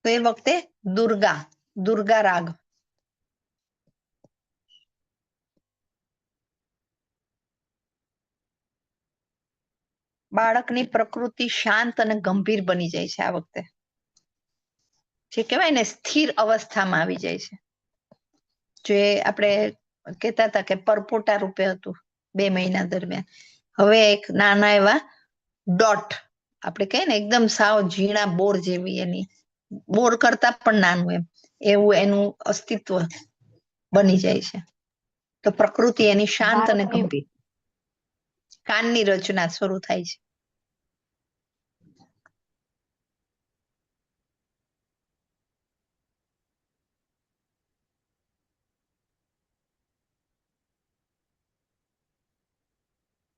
તો એ વખતે દુર્ગા રાગ. બાળકની પ્રકૃતિ શાંત અને ગંભીર બની જાય છે આ વખતે. જે કહેવાય ને સ્થિર અવસ્થામાં આવી જાય છે. જે આપણે કહેતા હતા કે પરપોટા રૂપે હતું 2 મહિના દરમિયાન, હવે એક નાના એવા ડોટ, આપણે કહીએ ને એકદમ સાવ ઝીણા બોર જેવી એની, બોર કરતા પણ નાનું એમ, એવું એનું અસ્તિત્વ બની જાય છે. તો પ્રકૃતિ એની શાંત અને બાળકની ગંભીર. કાનની રચના શરૂ થાય છે.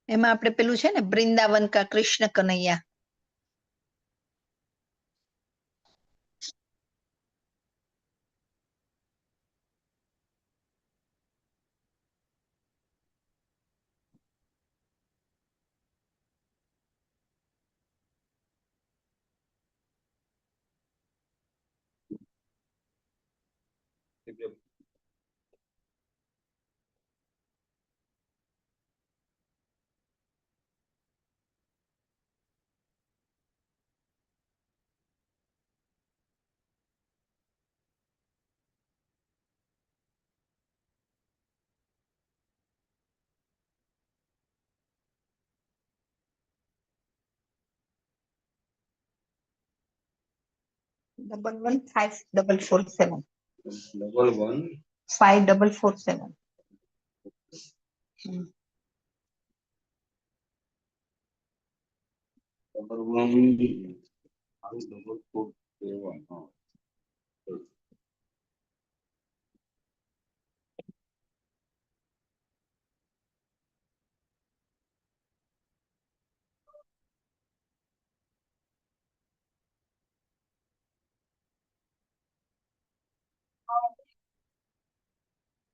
એમાં આપણે પેલું છે ને વૃંદાવન કા કૃષ્ણ કનૈયા, $11,547. 5447.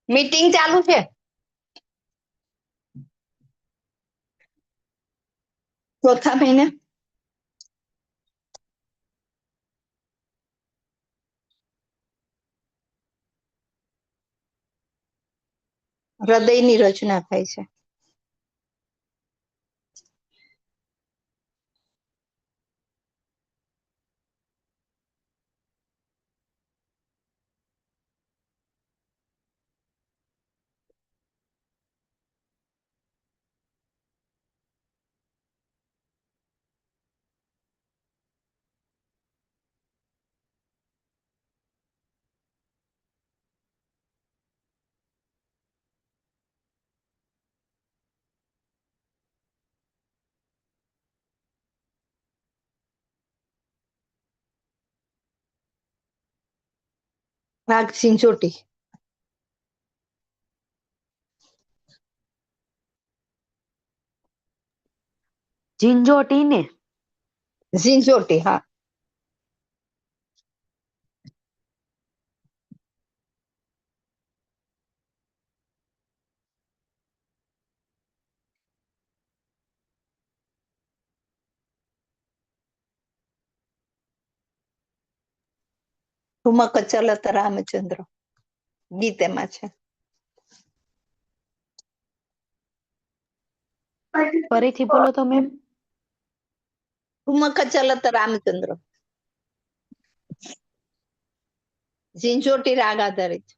મીટિંગ ચાલુ છે. ચોથા મહિને હૃદયની રચના થાય છે. નાગ સિંચોટી, ઝીંઝોટી ને ઝીંઝોટી, હા. ઠુમક ચલત રામચંદ્ર, ગીત એમાં છે. ફરીથી બોલો તો મેમ. ઠુમક ચલત રામચંદ્ર, ઝીંઝોટી રાગ આધારિત.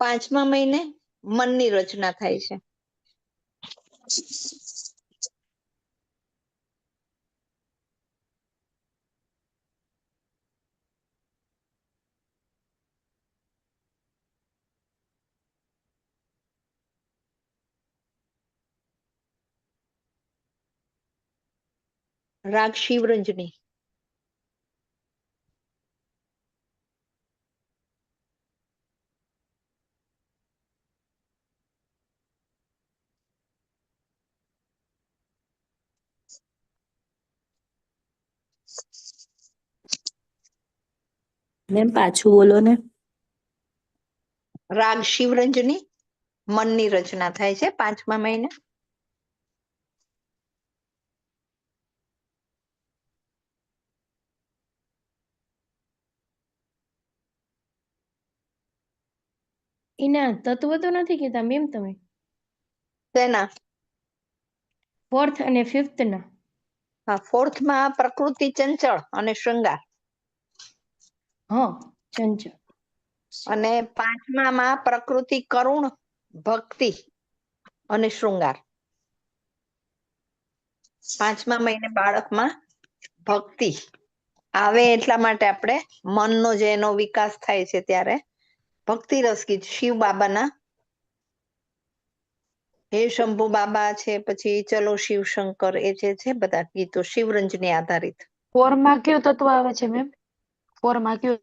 પાંચમા મહિને મનની રચના થાય છે. રાગ શિવરંજની, મેમ પાછું બોલો ને. રાગ શિવરંજની, મનની રચના થાય છે પાંચમા મહિને. એના તત્વ તો નથી કહેતા મેમ તમે? તેના ફોર્થ અને ફિફ્થ ના. હા, ફોર્થમાં પ્રકૃતિ ચંચળ અને શૃંગાર, હા, ચંચળ. અને પાંચમામાં પ્રકૃતિ કરુણ, ભક્તિ અને શૃંગાર. પાંચમા મહિને બાળકમાં ભક્તિ આવે એટલા માટે આપણે મનનો જે એનો વિકાસ થાય છે ત્યારે ભક્તિ રસ ગીત શિવ બાબાના, હે શંભુ બાબા છે, પછી ચલો શિવ શંકર, એ જે છે બધા ગીતો શિવરંજની આધારિત. 4 માં કયું તત્વ આવે છે મેમ? 4 માં કયું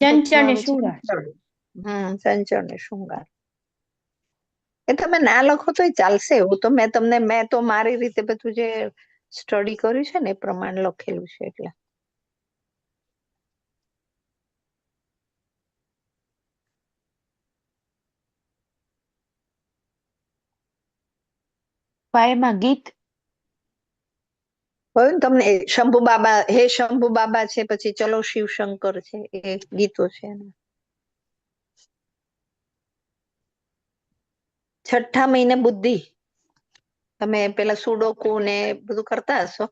તત્વ ચંચળ ને આવે છે? શૃંગાર. ચંચળ ને શૃંગાર. એ તમે ના લખો તોય ચાલશે, એવું તો મેં તો મારી રીતે બધું જે સ્ટડી કર્યું છે ને એ પ્રમાણે લખેલું છે એટલે. ફાઈવ માં ગીત. કહ્યું ને તમને, શંભુ બાબા, હે શંભુ બાબા છે, પછી ચલો શિવ શંકર છે, એ ગીતો છે એના. છઠ્ઠા મહિને બુદ્ધિ, તમે પેલા સુડોકુ ને બધું કરતા હશો,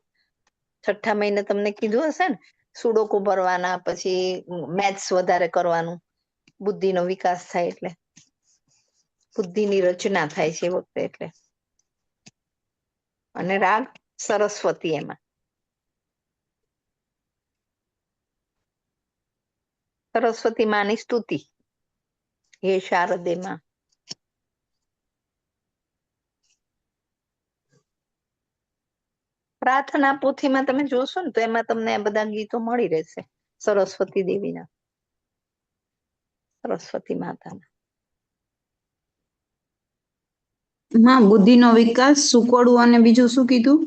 છઠ્ઠા મહિને તમને કીધું હશે ને, સુડોકુ ભરવાના, પછી મેથ્સ વધારે કરવાનું, બુદ્ધિનો વિકાસ થાય એટલે, બુદ્ધિની રચના થાય છે એ વખતે એટલે. અને રાગ સરસ્વતી એમાં. સરસ્વતી માની સ્તુતિ, હે શારદે માં. પ્રાર્થના પોથીમાં તમે જોશો ને તો એમાં તમને આ બધા ગીતો મળી રહેશે, સરસ્વતી દેવીના, સરસ્વતી માતાના. હા, બુદ્ધિનો વિકાસ, સુકોડું અને બીજું શું કીધું?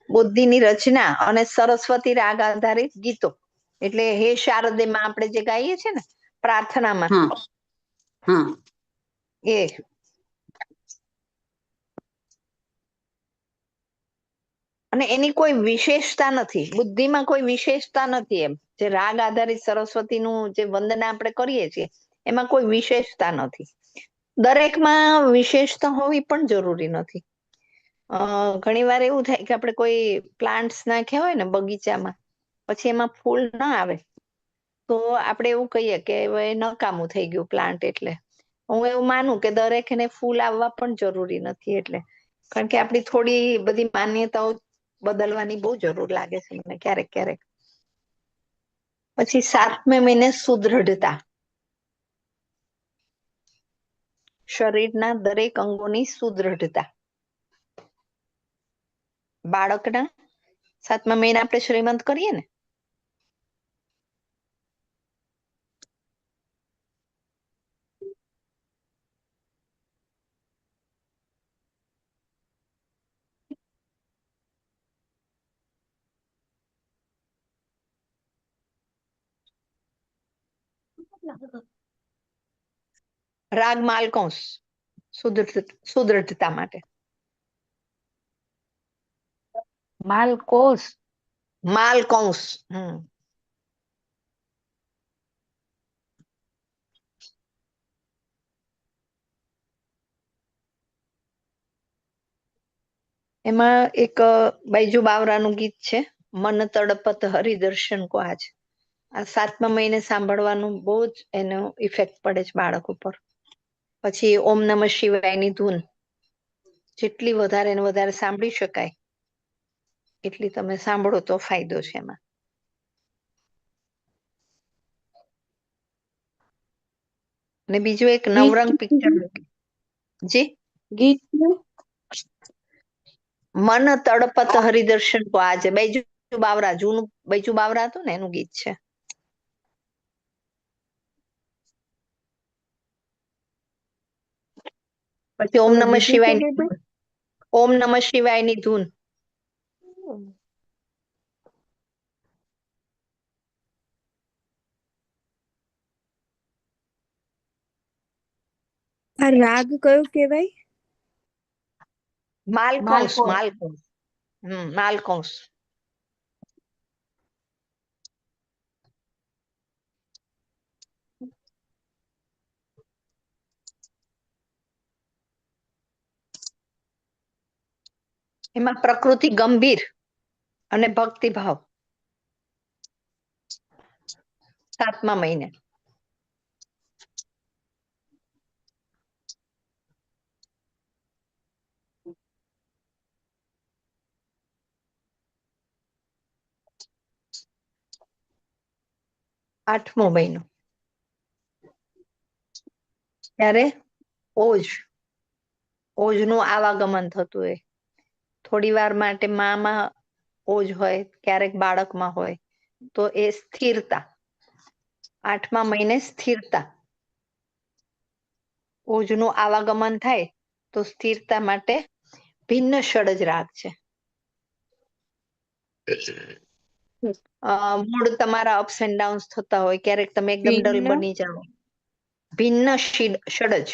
બુદ્ધિની રચના અને સરસ્વતી રાગ આધારિત ગીતો, એટલે હે શારદે માં આપણે જે ગાઈએ છીએ ને પ્રાર્થનામાં, હા હા. એ. અને એની કોઈ વિશેષતા નથી, બુદ્ધિમાં કોઈ વિશેષતા નથી, એમ જે રાગ આધારિત સરસ્વતીનું જે વંદના આપણે કરીએ છીએ એમાં કોઈ વિશેષતા નથી. દરેકમાં વિશેષતા હોવી પણ જરૂરી નથી. ઘણી વાર એવું થાય કે આપણે કોઈ પ્લાન્ટ્સ નાખ્યા હોય ને બગીચામાં, પછી એમાં ફૂલ ના આવે તો આપણે એવું કહીએ કે હવે નકામું થઈ ગયું પ્લાન્ટ. એટલે હું એવું માનું કે દરેકને ફૂલ આવવા પણ જરૂરી નથી, એટલે કારણ કે આપણી થોડી બધી માન્યતાઓ બદલવાની બહુ જરૂર લાગે છે મને ક્યારેક ક્યારેક. પછી 7મે મહિને સુદૃઢતા, શરીરના દરેક અંગોની સુદૃઢતા. બાળકના 7મા મહિને આપણે શ્રીમંત કરીએ ને, રાગ માલકૌંસ, સુદૃઢતા માટે. માલકોષ. માલકૌંસ. એમાં એક બાઈજુ બાવરાનું ગીત છે, મન તડપત હરિદર્શન કો આજ. આ 7મા મહિને સાંભળવાનું બહુ જ એનો ઇફેક્ટ પડે છે બાળક ઉપર. પછી ઓમ નમઃ શિવાયની ધૂન, જેટલી વધારે ને વધારે સાંભળી શકાય એટલી તમે સાંભળો તો ફાયદો છે એમાં. અને બીજું એક ગીત નવરંગ પિક્ચર, જી ગીત મન તડપત હરિદર્શન કો આજે, બૈજુ બાવરા, જૂનું બૈજુ બાવરા હતું ને એનું ગીત છે. પછી ઓમ નમઃ બીજું શિવાય, શું કીધું? ઓમ નમઃ શિવાયની ધૂન. આ રાગ કયો કહેવાય? માલકૌંસ, માલકોષ. માલકૌંસ. માલકૌંસ. એમાં પ્રકૃતિ ગંભીર અને ભક્તિભાવ 7મા મહિને. આઠમો મહિનો ત્યારે ઓજનું આવાગમન થતું હોય. થોડી વાર માટે મામાં ઓજ હોય, ક્યારેક બાળકમાં હોય, તો એ સ્થિરતા. 8મા મહિને સ્થિરતા. ઓજનું આવાગમન થાય તો સ્થિરતા માટે ભિન્ન ષડજ રાગ છે. મૂડ તમારા અપ્સ એન્ડ ડાઉન્સ થતા હોય, ક્યારેક તમે એકદમ ડલ ભિન્ન બની જાઓ. ભિન્ન ષડજ.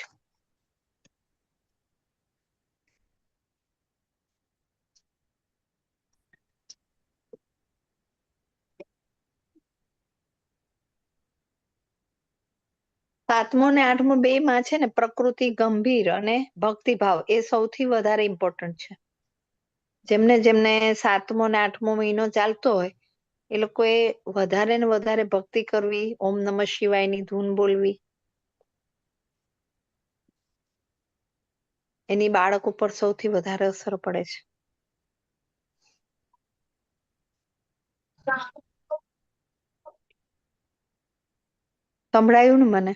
સાતમો ને આઠમો બે માં છે ને પ્રકૃતિ ગંભીર અને ભક્તિભાવ એ સૌથી વધારે ઇમ્પોર્ટન્ટ છે. જેમને જેમને 7મો ને 8મો મહિનો ચાલતો હોય એ લોકોએ વધારે ને વધારે ભક્તિ કરવી, ઓમ નમઃ શિવાયની ધૂન બોલવી. એની બાળક ઉપર સૌથી વધારે અસર પડે છે. સંભળાયું ને મને?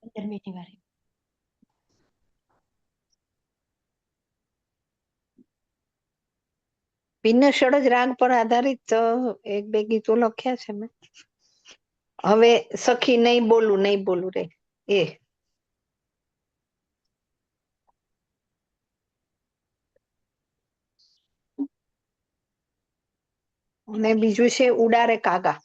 15મી વારે. ભિન્ન ષડજ રાગ પર આધારિત એક બે ગીતો લખ્યા છે મેં. હવે સખી નહીં બોલું રે એ. અને બીજું છે ઉડારે કાગા.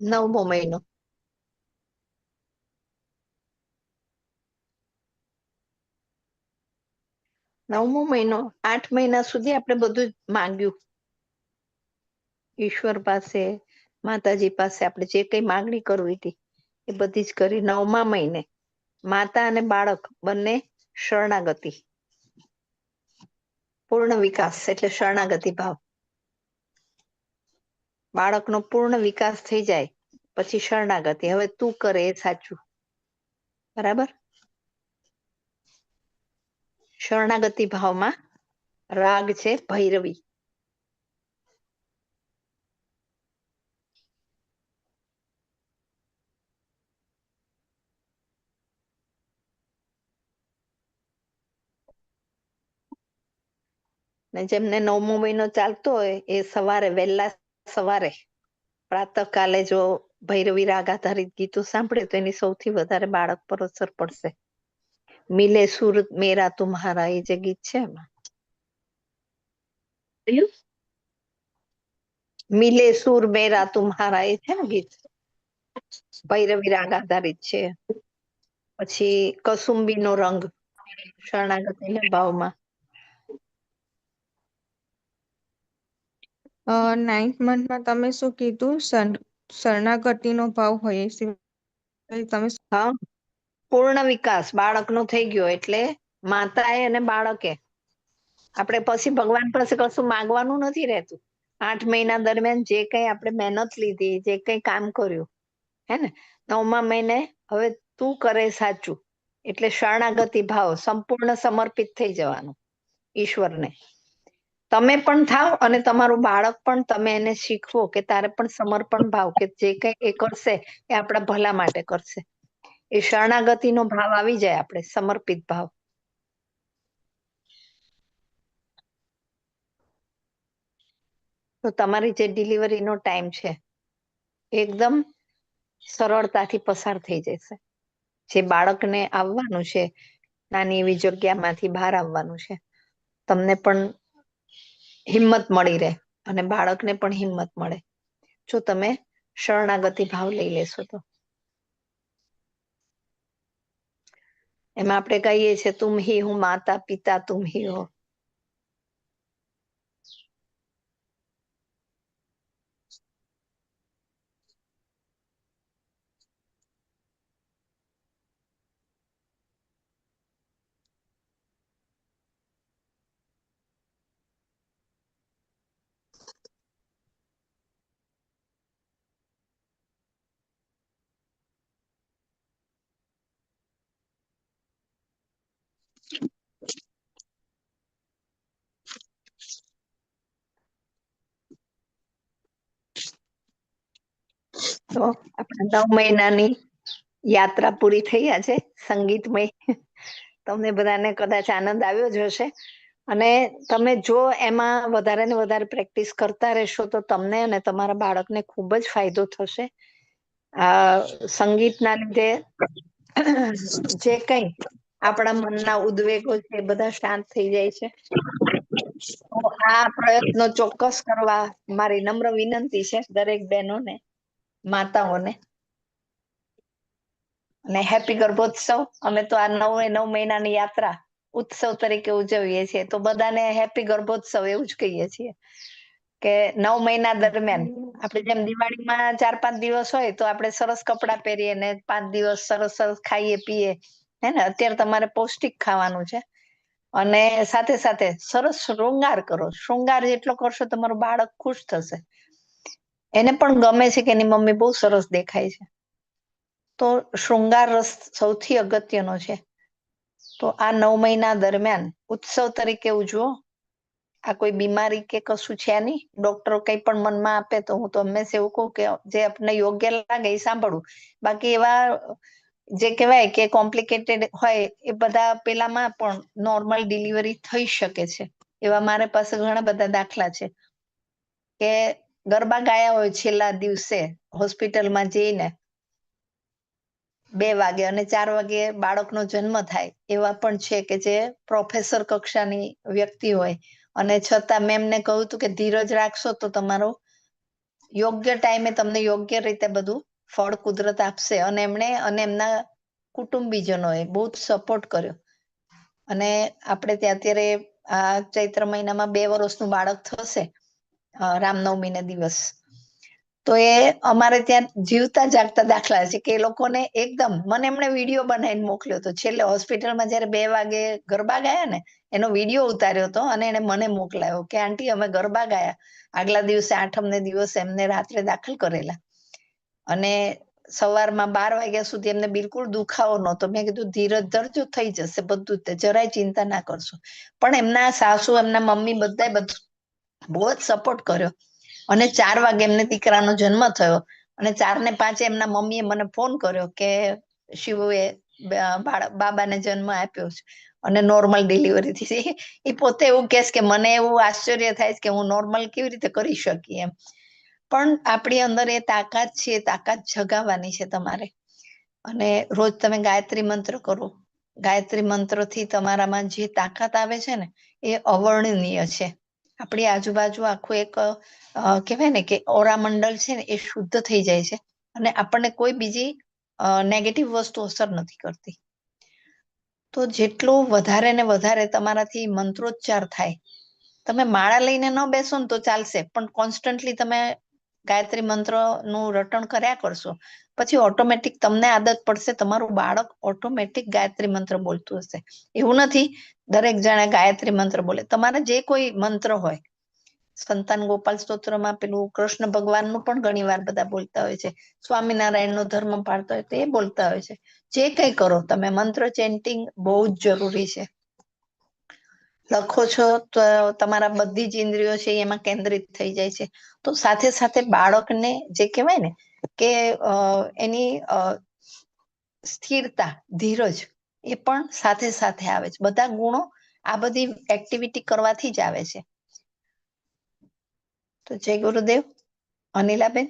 નવમો મહિનો. નવમો મહિનો 8 મહિના સુધી આપણે બધું જ માંગ્યું ઈશ્વર પાસે, માતાજી પાસે આપણે જે કઈ માંગણી કરવી હતી એ બધી જ કરી. 9મા મહિને માતા અને બાળક બંને શરણાગતિ. પૂર્ણ વિકાસ એટલે શરણાગતિ ભાવ. બાળકનો પૂર્ણ વિકાસ થઈ જાય પછી શરણાગતિ. હવે તું કરે એ સાચું. બરાબર? શરણાગતિ ભાવમાં રાગ છે ભૈરવી. ને જેમને 9મો મહિનો ચાલતો હોય એ સવારે વહેલા સવારે પ્રાતઃકાલે જો ભૈરવી રાગ આધારિત ગીતો સાંભળે તો એની સૌથી વધારે બાળક પર અસર પડશે. મિલે સુર મેરા તુમ્હારા એ જે ગીત છે એમાં. મિલે સુર મેરા તુમ્હારા એ છે ને ગીત, ભૈરવી રાગ આધારિત છે. પછી કસુંબીનો રંગ શરણાગતિના ભાવમાં. 9th મંથમાં તમે શું કીધું? શરણાગતિનો ભાવ હોય એ સિવાય તમે હા, પૂર્ણ વિકાસ બાળકનો થઈ ગયો એટલે માતાએ અને બાળકે આપણે પછી ભગવાન પાસે કશું માંગવાનું નથી રહેતું. 8 મહિના દરમિયાન જે કઈ આપણે મહેનત લીધી, જે કઈ કામ કર્યું, હે ને, 9મા મહિને હવે તું કરે સાચું એટલે શરણાગતિ ભાવ સંપૂર્ણ સમર્પિત થઈ જવાનું ઈશ્વરને. તમે પણ થાવ અને તમારું બાળક પણ તમે એને શીખવો કે તારે પણ સમર્પણ ભાવ કે જે કઈ એ કરશે એ આપણા ભલા માટે કરશે. એ શરણાગતિનો ભાવ આવી જાય આપણે, સમર્પિત ભાવ. તો તમારી જે ડિલિવરીનો ટાઈમ છે એકદમ સરળતાથી પસાર થઈ જશે. જે બાળકને આવવાનું છે નાની એવી જગ્યામાંથી બહાર આવવાનું છે, તમને પણ હિંમત મળી રહે અને બાળકને પણ હિંમત મળે જો તમે શરણાગતિ ભાવ લઈ લેશો તો. એમાં આપણે કહીએ છીએ તુમ હી હું માતા પિતા તુમ હી હો. તો આપણા 9 મહિનાની યાત્રા પૂરી થઈ છે સંગીતમય. તમને બધાને કદાચ આનંદ આવ્યો જ હશે. અને તમે જો એમાં વધારે ને વધારે પ્રેક્ટિસ કરતા રહેશો તો તમને અને તમારા બાળકને ખૂબ જ ફાયદો થશે. આ સંગીતના લીધે જે કંઈ આપણા મનના ઉદ્વેગો છે એ બધા શાંત થઈ જાય છે. તો આ પ્રયત્નો ચોક્કસ કરવા મારી નમ્ર વિનંતી છે દરેક બહેનોને, માતાઓને. અને હેપી ગર્ભોત્સવ. અમે તો આ 9 મહિનાની યાત્રા ઉત્સવ તરીકે ઉજવીએ છીએ. તો બધાને હેપી ગર્ભોત્સવ એવું જ કહીએ છીએ કે 9 મહિના દરમિયાન આપણે જેમ દિવાળીમાં 4-5 દિવસ હોય તો આપણે સરસ કપડાં પહેરીએ ને 5 દિવસ સરસ સરસ ખાઈએ પીએ, હે ને. અત્યારે તમારે પૌષ્ટિક ખાવાનું છે અને સાથે સાથે સરસ શૃંગાર કરો. શૃંગાર જેટલો કરશો તમારું બાળક ખુશ થશે. એને પણ ગમે છે કે એની મમ્મી બહુ સરસ દેખાય છે. તો શૃંગાર રસ સૌથી અગત્યનો છે. તો આ 9 મહિના દરમિયાન ઉત્સવ તરીકે ઉજવો. આ કોઈ બીમારી કે કશું છે નહીં. ડોક્ટરો કંઈ પણ મનમાં આપે તો હું તો હંમેશા એવું કહું કે જે આપને યોગ્ય લાગે એ સાંભળવું. બાકી એવા જે કહેવાય કે કોમ્પ્લિકેટેડ હોય એ બધા પેલામાં પણ નોર્મલ ડિલિવરી થઈ શકે છે. એવા મારા પાસે ઘણા બધા દાખલા છે કે ગરબા ગાયા હોય છેલ્લા દિવસે હોસ્પિટલમાં જઈને 2 વાગે અને 4 વાગે બાળકનો જન્મ થાય. એવા પણ છે કે જે પ્રોફેસર કક્ષાની વ્યક્તિ હોય અને છતાં મેં એમને કહ્યું હતું કે ધીરજ રાખશો તો તમારો યોગ્ય ટાઈમે તમને યોગ્ય રીતે બધું ફળ કુદરત આપશે. અને એમણે અને એમના કુટુંબીજનોએ બહુ જ સપોર્ટ કર્યો. અને આપણે ત્યાં અત્યારે આ ચૈત્ર મહિનામાં 2 વર્ષનું બાળક થશે રામનવમીના દિવસ. તો એ અમારે ત્યાં જીવતા જાગતા દાખલા છે કે એ લોકોને એકદમ મને એમણે વિડીયો બનાવીને મોકલ્યો હતો. છેલ્લે હોસ્પિટલમાં જ્યારે 2 વાગે ગરબા ગાયા ને એનો વિડીયો ઉતાર્યો હતો અને એને મને મોકલાયો કે આંટી અમે ગરબા ગાયા. આગલા દિવસે 8મને દિવસે એમને રાત્રે દાખલ કરેલા અને સવારમાં 12 વાગ્યા સુધી એમને બિલકુલ દુખાવો નહોતો. મેં કીધું ધીરજ ધરજો, થઈ જશે બધું, તે જરાય ચિંતા ના કરશો. પણ એમના સાસુ, એમના મમ્મી બધાએ બધું બહુ જ સપોર્ટ કર્યો. અને 4 વાગે એમને દીકરાનો જન્મ થયો અને 4:05 એમના મમ્મીએ મને ફોન કર્યો કે શિવુએ બાબાને જન્મ આપ્યો છે અને નોર્મલ ડિલિવરી થઈ. એ પોતે એવું કહે કે મને એવું આશ્ચર્ય થાય કે હું નોર્મલ કેવી રીતે કરી શકી એમ. પણ આપણી અંદર એ તાકાત છે, એ તાકાત જગાવવાની છે તમારે. અને રોજ તમે ગાયત્રી મંત્ર કરો. ગાયત્રી મંત્રથી તમારામાં જે તાકાત આવે છે ને એ અવર્ણનીય છે. આપણી આજુબાજુ આખું એક કહેવાય ને કે ઓરા મંડળ છે ને એ શુદ્ધ થઈ જાય છે અને આપણને કોઈ બીજી નેગેટિવ વસ્તુ અસર નથી કરતી. તો જેટલું વધારે ને વધારે તમારાથી મંત્રોચ્ચાર થાય. તમે માળા લઈને ન બેસો ને તો ચાલશે, પણ કોન્સ્ટન્ટલી તમે ગાયત્રી મંત્રનું રટણ કર્યા કરશો પછી ઓટોમેટિક તમને આદત પડશે. તમારું બાળક ઓટોમેટિક ગાયત્રી મંત્ર બોલતું હશે. એવું નથી દરેક જણા ગાયત્રી મંત્ર બોલે. તમારા જે કોઈ મંત્ર હોય, સંતાન ગોપાલ સ્તોત્રમાં પેલું કૃષ્ણ ભગવાનનું પણ ઘણી વાર બધા બોલતા હોય છે. સ્વામિનારાયણનો ધર્મ પાળતા હોય તો એ બોલતા હોય છે. જે કંઈ કરો તમે મંત્ર ચેન્ટિંગ બહુ જ જરૂરી છે. લખો છો તો તમારા બધી જ ઇન્દ્રિયો છે એમાં કેન્દ્રિત થઈ જાય છે. તો સાથે સાથે બાળકને જે કહેવાય ને કે એની સ્થિરતા, ધીરજ એ પણ સાથે સાથે આવે છે. બધા ગુણો આ બધી એક્ટિવિટી કરવાથી જ આવે છે. તો જય ગુરુદેવ. અનિલાબેન,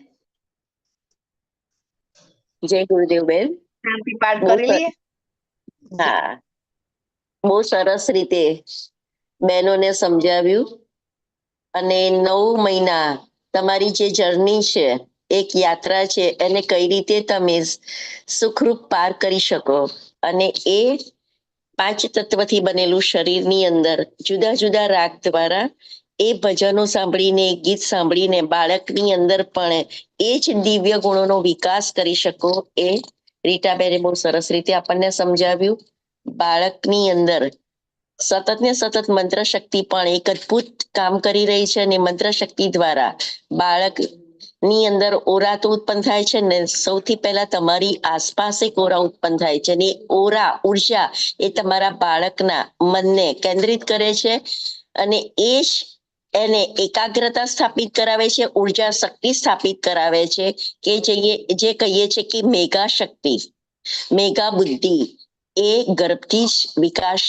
જય ગુરુદેવ બેન. શાંતિ પાઠ બહુ કરી લઈએ. હા, બહુ સરસ રીતે બહેનોને સમજાવ્યું. અને 9 મહિના તમારી જે જર્ની છે, એક યાત્રા છે, એને કઈ રીતે તમે સુખરૂપ પાર કરી શકો. અને એ 5 તત્વથી બનેલું શરીરની અંદર જુદા જુદા રાગ દ્વારા એ ભજનો સાંભળીને, ગીત સાંભળીને બાળકની અંદર પણ એ જ દિવ્ય ગુણોનો વિકાસ કરી શકો. એ રીટાબેને બહુ સરસ રીતે આપણને સમજાવ્યું. બાળકની અંદર સતત ને સતત મંત્ર શક્તિ પણ એક અદભુત કામ કરી રહી છે અને મંત્ર શક્તિ દ્વારા બાળક ની અંદર ઓરા તો ઉત્પન્ન થાય છે ને સૌથી પહેલા તમારી આસપાસ એક ઓરા ઉત્પન્ન થાય છે અને ઓરા ઉર્જા એ તમારા બાળકના મનને કેન્દ્રિત કરે છે અને એ જ એને એકાગ્રતા સ્થાપિત કરાવે છે, ઉર્જા શક્તિ સ્થાપિત કરાવે છે કે જે કહીએ છીએ કે મેગા શક્તિ, મેગા બુદ્ધિ એ ગર્ભથી જ વિકાસ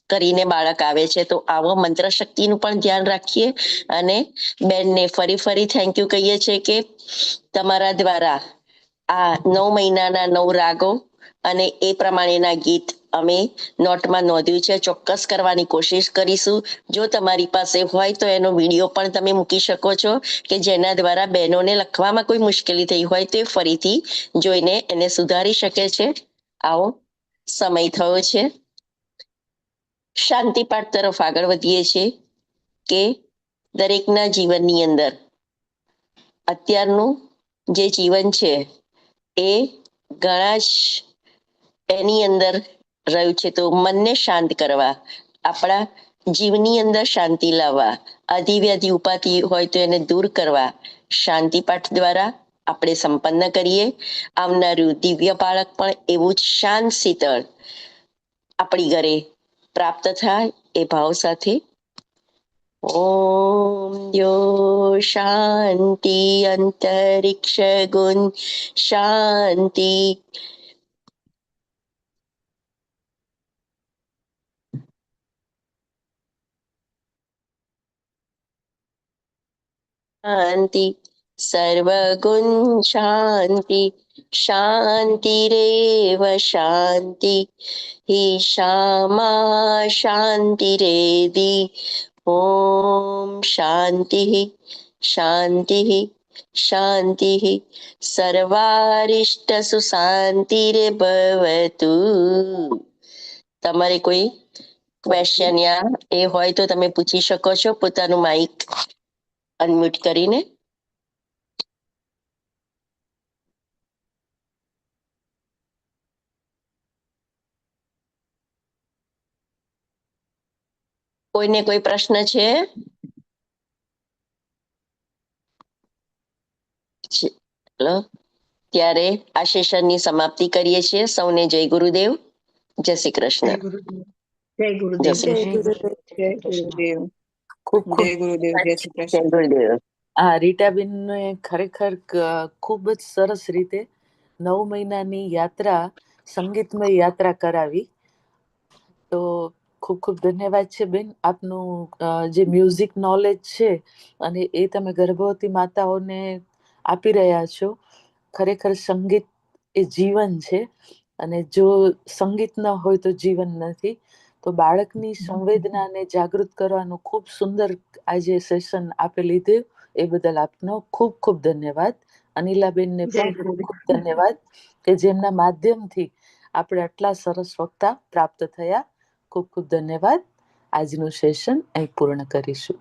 કરીને બાળક આવે છે. તો આવો મંત્ર શક્તિનું પણ ધ્યાન રાખીએ અને બેનને ફરી થેન્ક યુ કહીએ છીએ કે તમારા દ્વારા આ 9 મહિનાના 9 રાગો અને એ પ્રમાણેના ગીત અમે નોટમાં નોંધ્યું છે. ચોક્કસ કરવાની કોશિશ કરીશું. જો તમારી પાસે હોય તો એનો વિડીયો પણ તમે મૂકી શકો છો કે જેના દ્વારા બહેનોને લખવામાં કોઈ મુશ્કેલી થઈ હોય તો એ ફરીથી જોઈને એને સુધારી શકે છે. આવો સમય થયો છે. શાંતિ પાઠ તરફ આગળ વધીએ છીએ કે દરેકના જીવનની અંદર અત્યારનું જે જીવન છે એ ઘણા જ એની અંદર રહ્યું છે. તો મનને શાંત કરવા, આપણા જીવની અંદર શાંતિ લાવવા, અધિવ્યાધિ ઉપાધિ હોય તો એને દૂર કરવા શાંતિ પાઠ દ્વારા આપણે સંપન્ન કરીએ. આવનારું દિવ્ય બાળક પણ એવું જ શાંત શીતળ આપણી ઘરે પ્રાપ્ત થાય એ ભાવ સાથે ઓમ યો શાંતિ અંતરિક્ષ ગુણ શાંતિ શાંતિ સર્વગુણ શાંતિ શાંતિરેવ શાંતિ હિ શામા શાંતિરેધિ ઓમ શાંતિ શાંતિ શાંતિ સર્વારિષ્ટ સુશાંતિરે ભવતુ. તમારે કોઈ ક્વેશ્ચન યા એ હોય તો તમે પૂછી શકો છો પોતાનું માઇક અનમ્યુટ કરીને. કોઈને કોઈ પ્રશ્ન છે? ચલો ત્યારે આ સેશનની સમાપ્તિ કરીએ છીએ. સૌને જય ગુરુદેવ, જય શ્રી કૃષ્ણ. જય ગુરુદેવ. જય ગુરુદેવ. જય ગુરુદેવ, જય ગુરુદેવ, ખૂબ ખૂબ જય ગુરુદેવ, જય શ્રી જય કૃષ્ણ. ગુરુદેવ. હા, રીટાબેનને ખરેખર ખૂબ જ સરસ રીતે 9 મહિનાની યાત્રા, સંગીતમય યાત્રા કરાવી. તો ખૂબ ખૂબ ધન્યવાદ છે બેન. આપનું જે મ્યુઝિક નોલેજ છે અને એ તમે ગર્ભવતી માતાઓને આપી રહ્યા છો. ખરેખર સંગીત એ જીવન છે અને જો સંગીત ન હોય તો જીવન નથી. તો બાળકની સંવેદનાને જાગૃત કરવાનું ખૂબ સુંદર આજે સેશન આપે લીધું. એ બદલ આપનો ખૂબ ખૂબ ધન્યવાદ. અનિલાબેનને પણ ખૂબ ખૂબ ધન્યવાદ કે જેમના માધ્યમથી આપણે આટલા સરસ વક્તા પ્રાપ્ત થયા. ખૂબ ખૂબ ધન્યવાદ. આજનું સેશન અહીં પૂર્ણ કરીશું.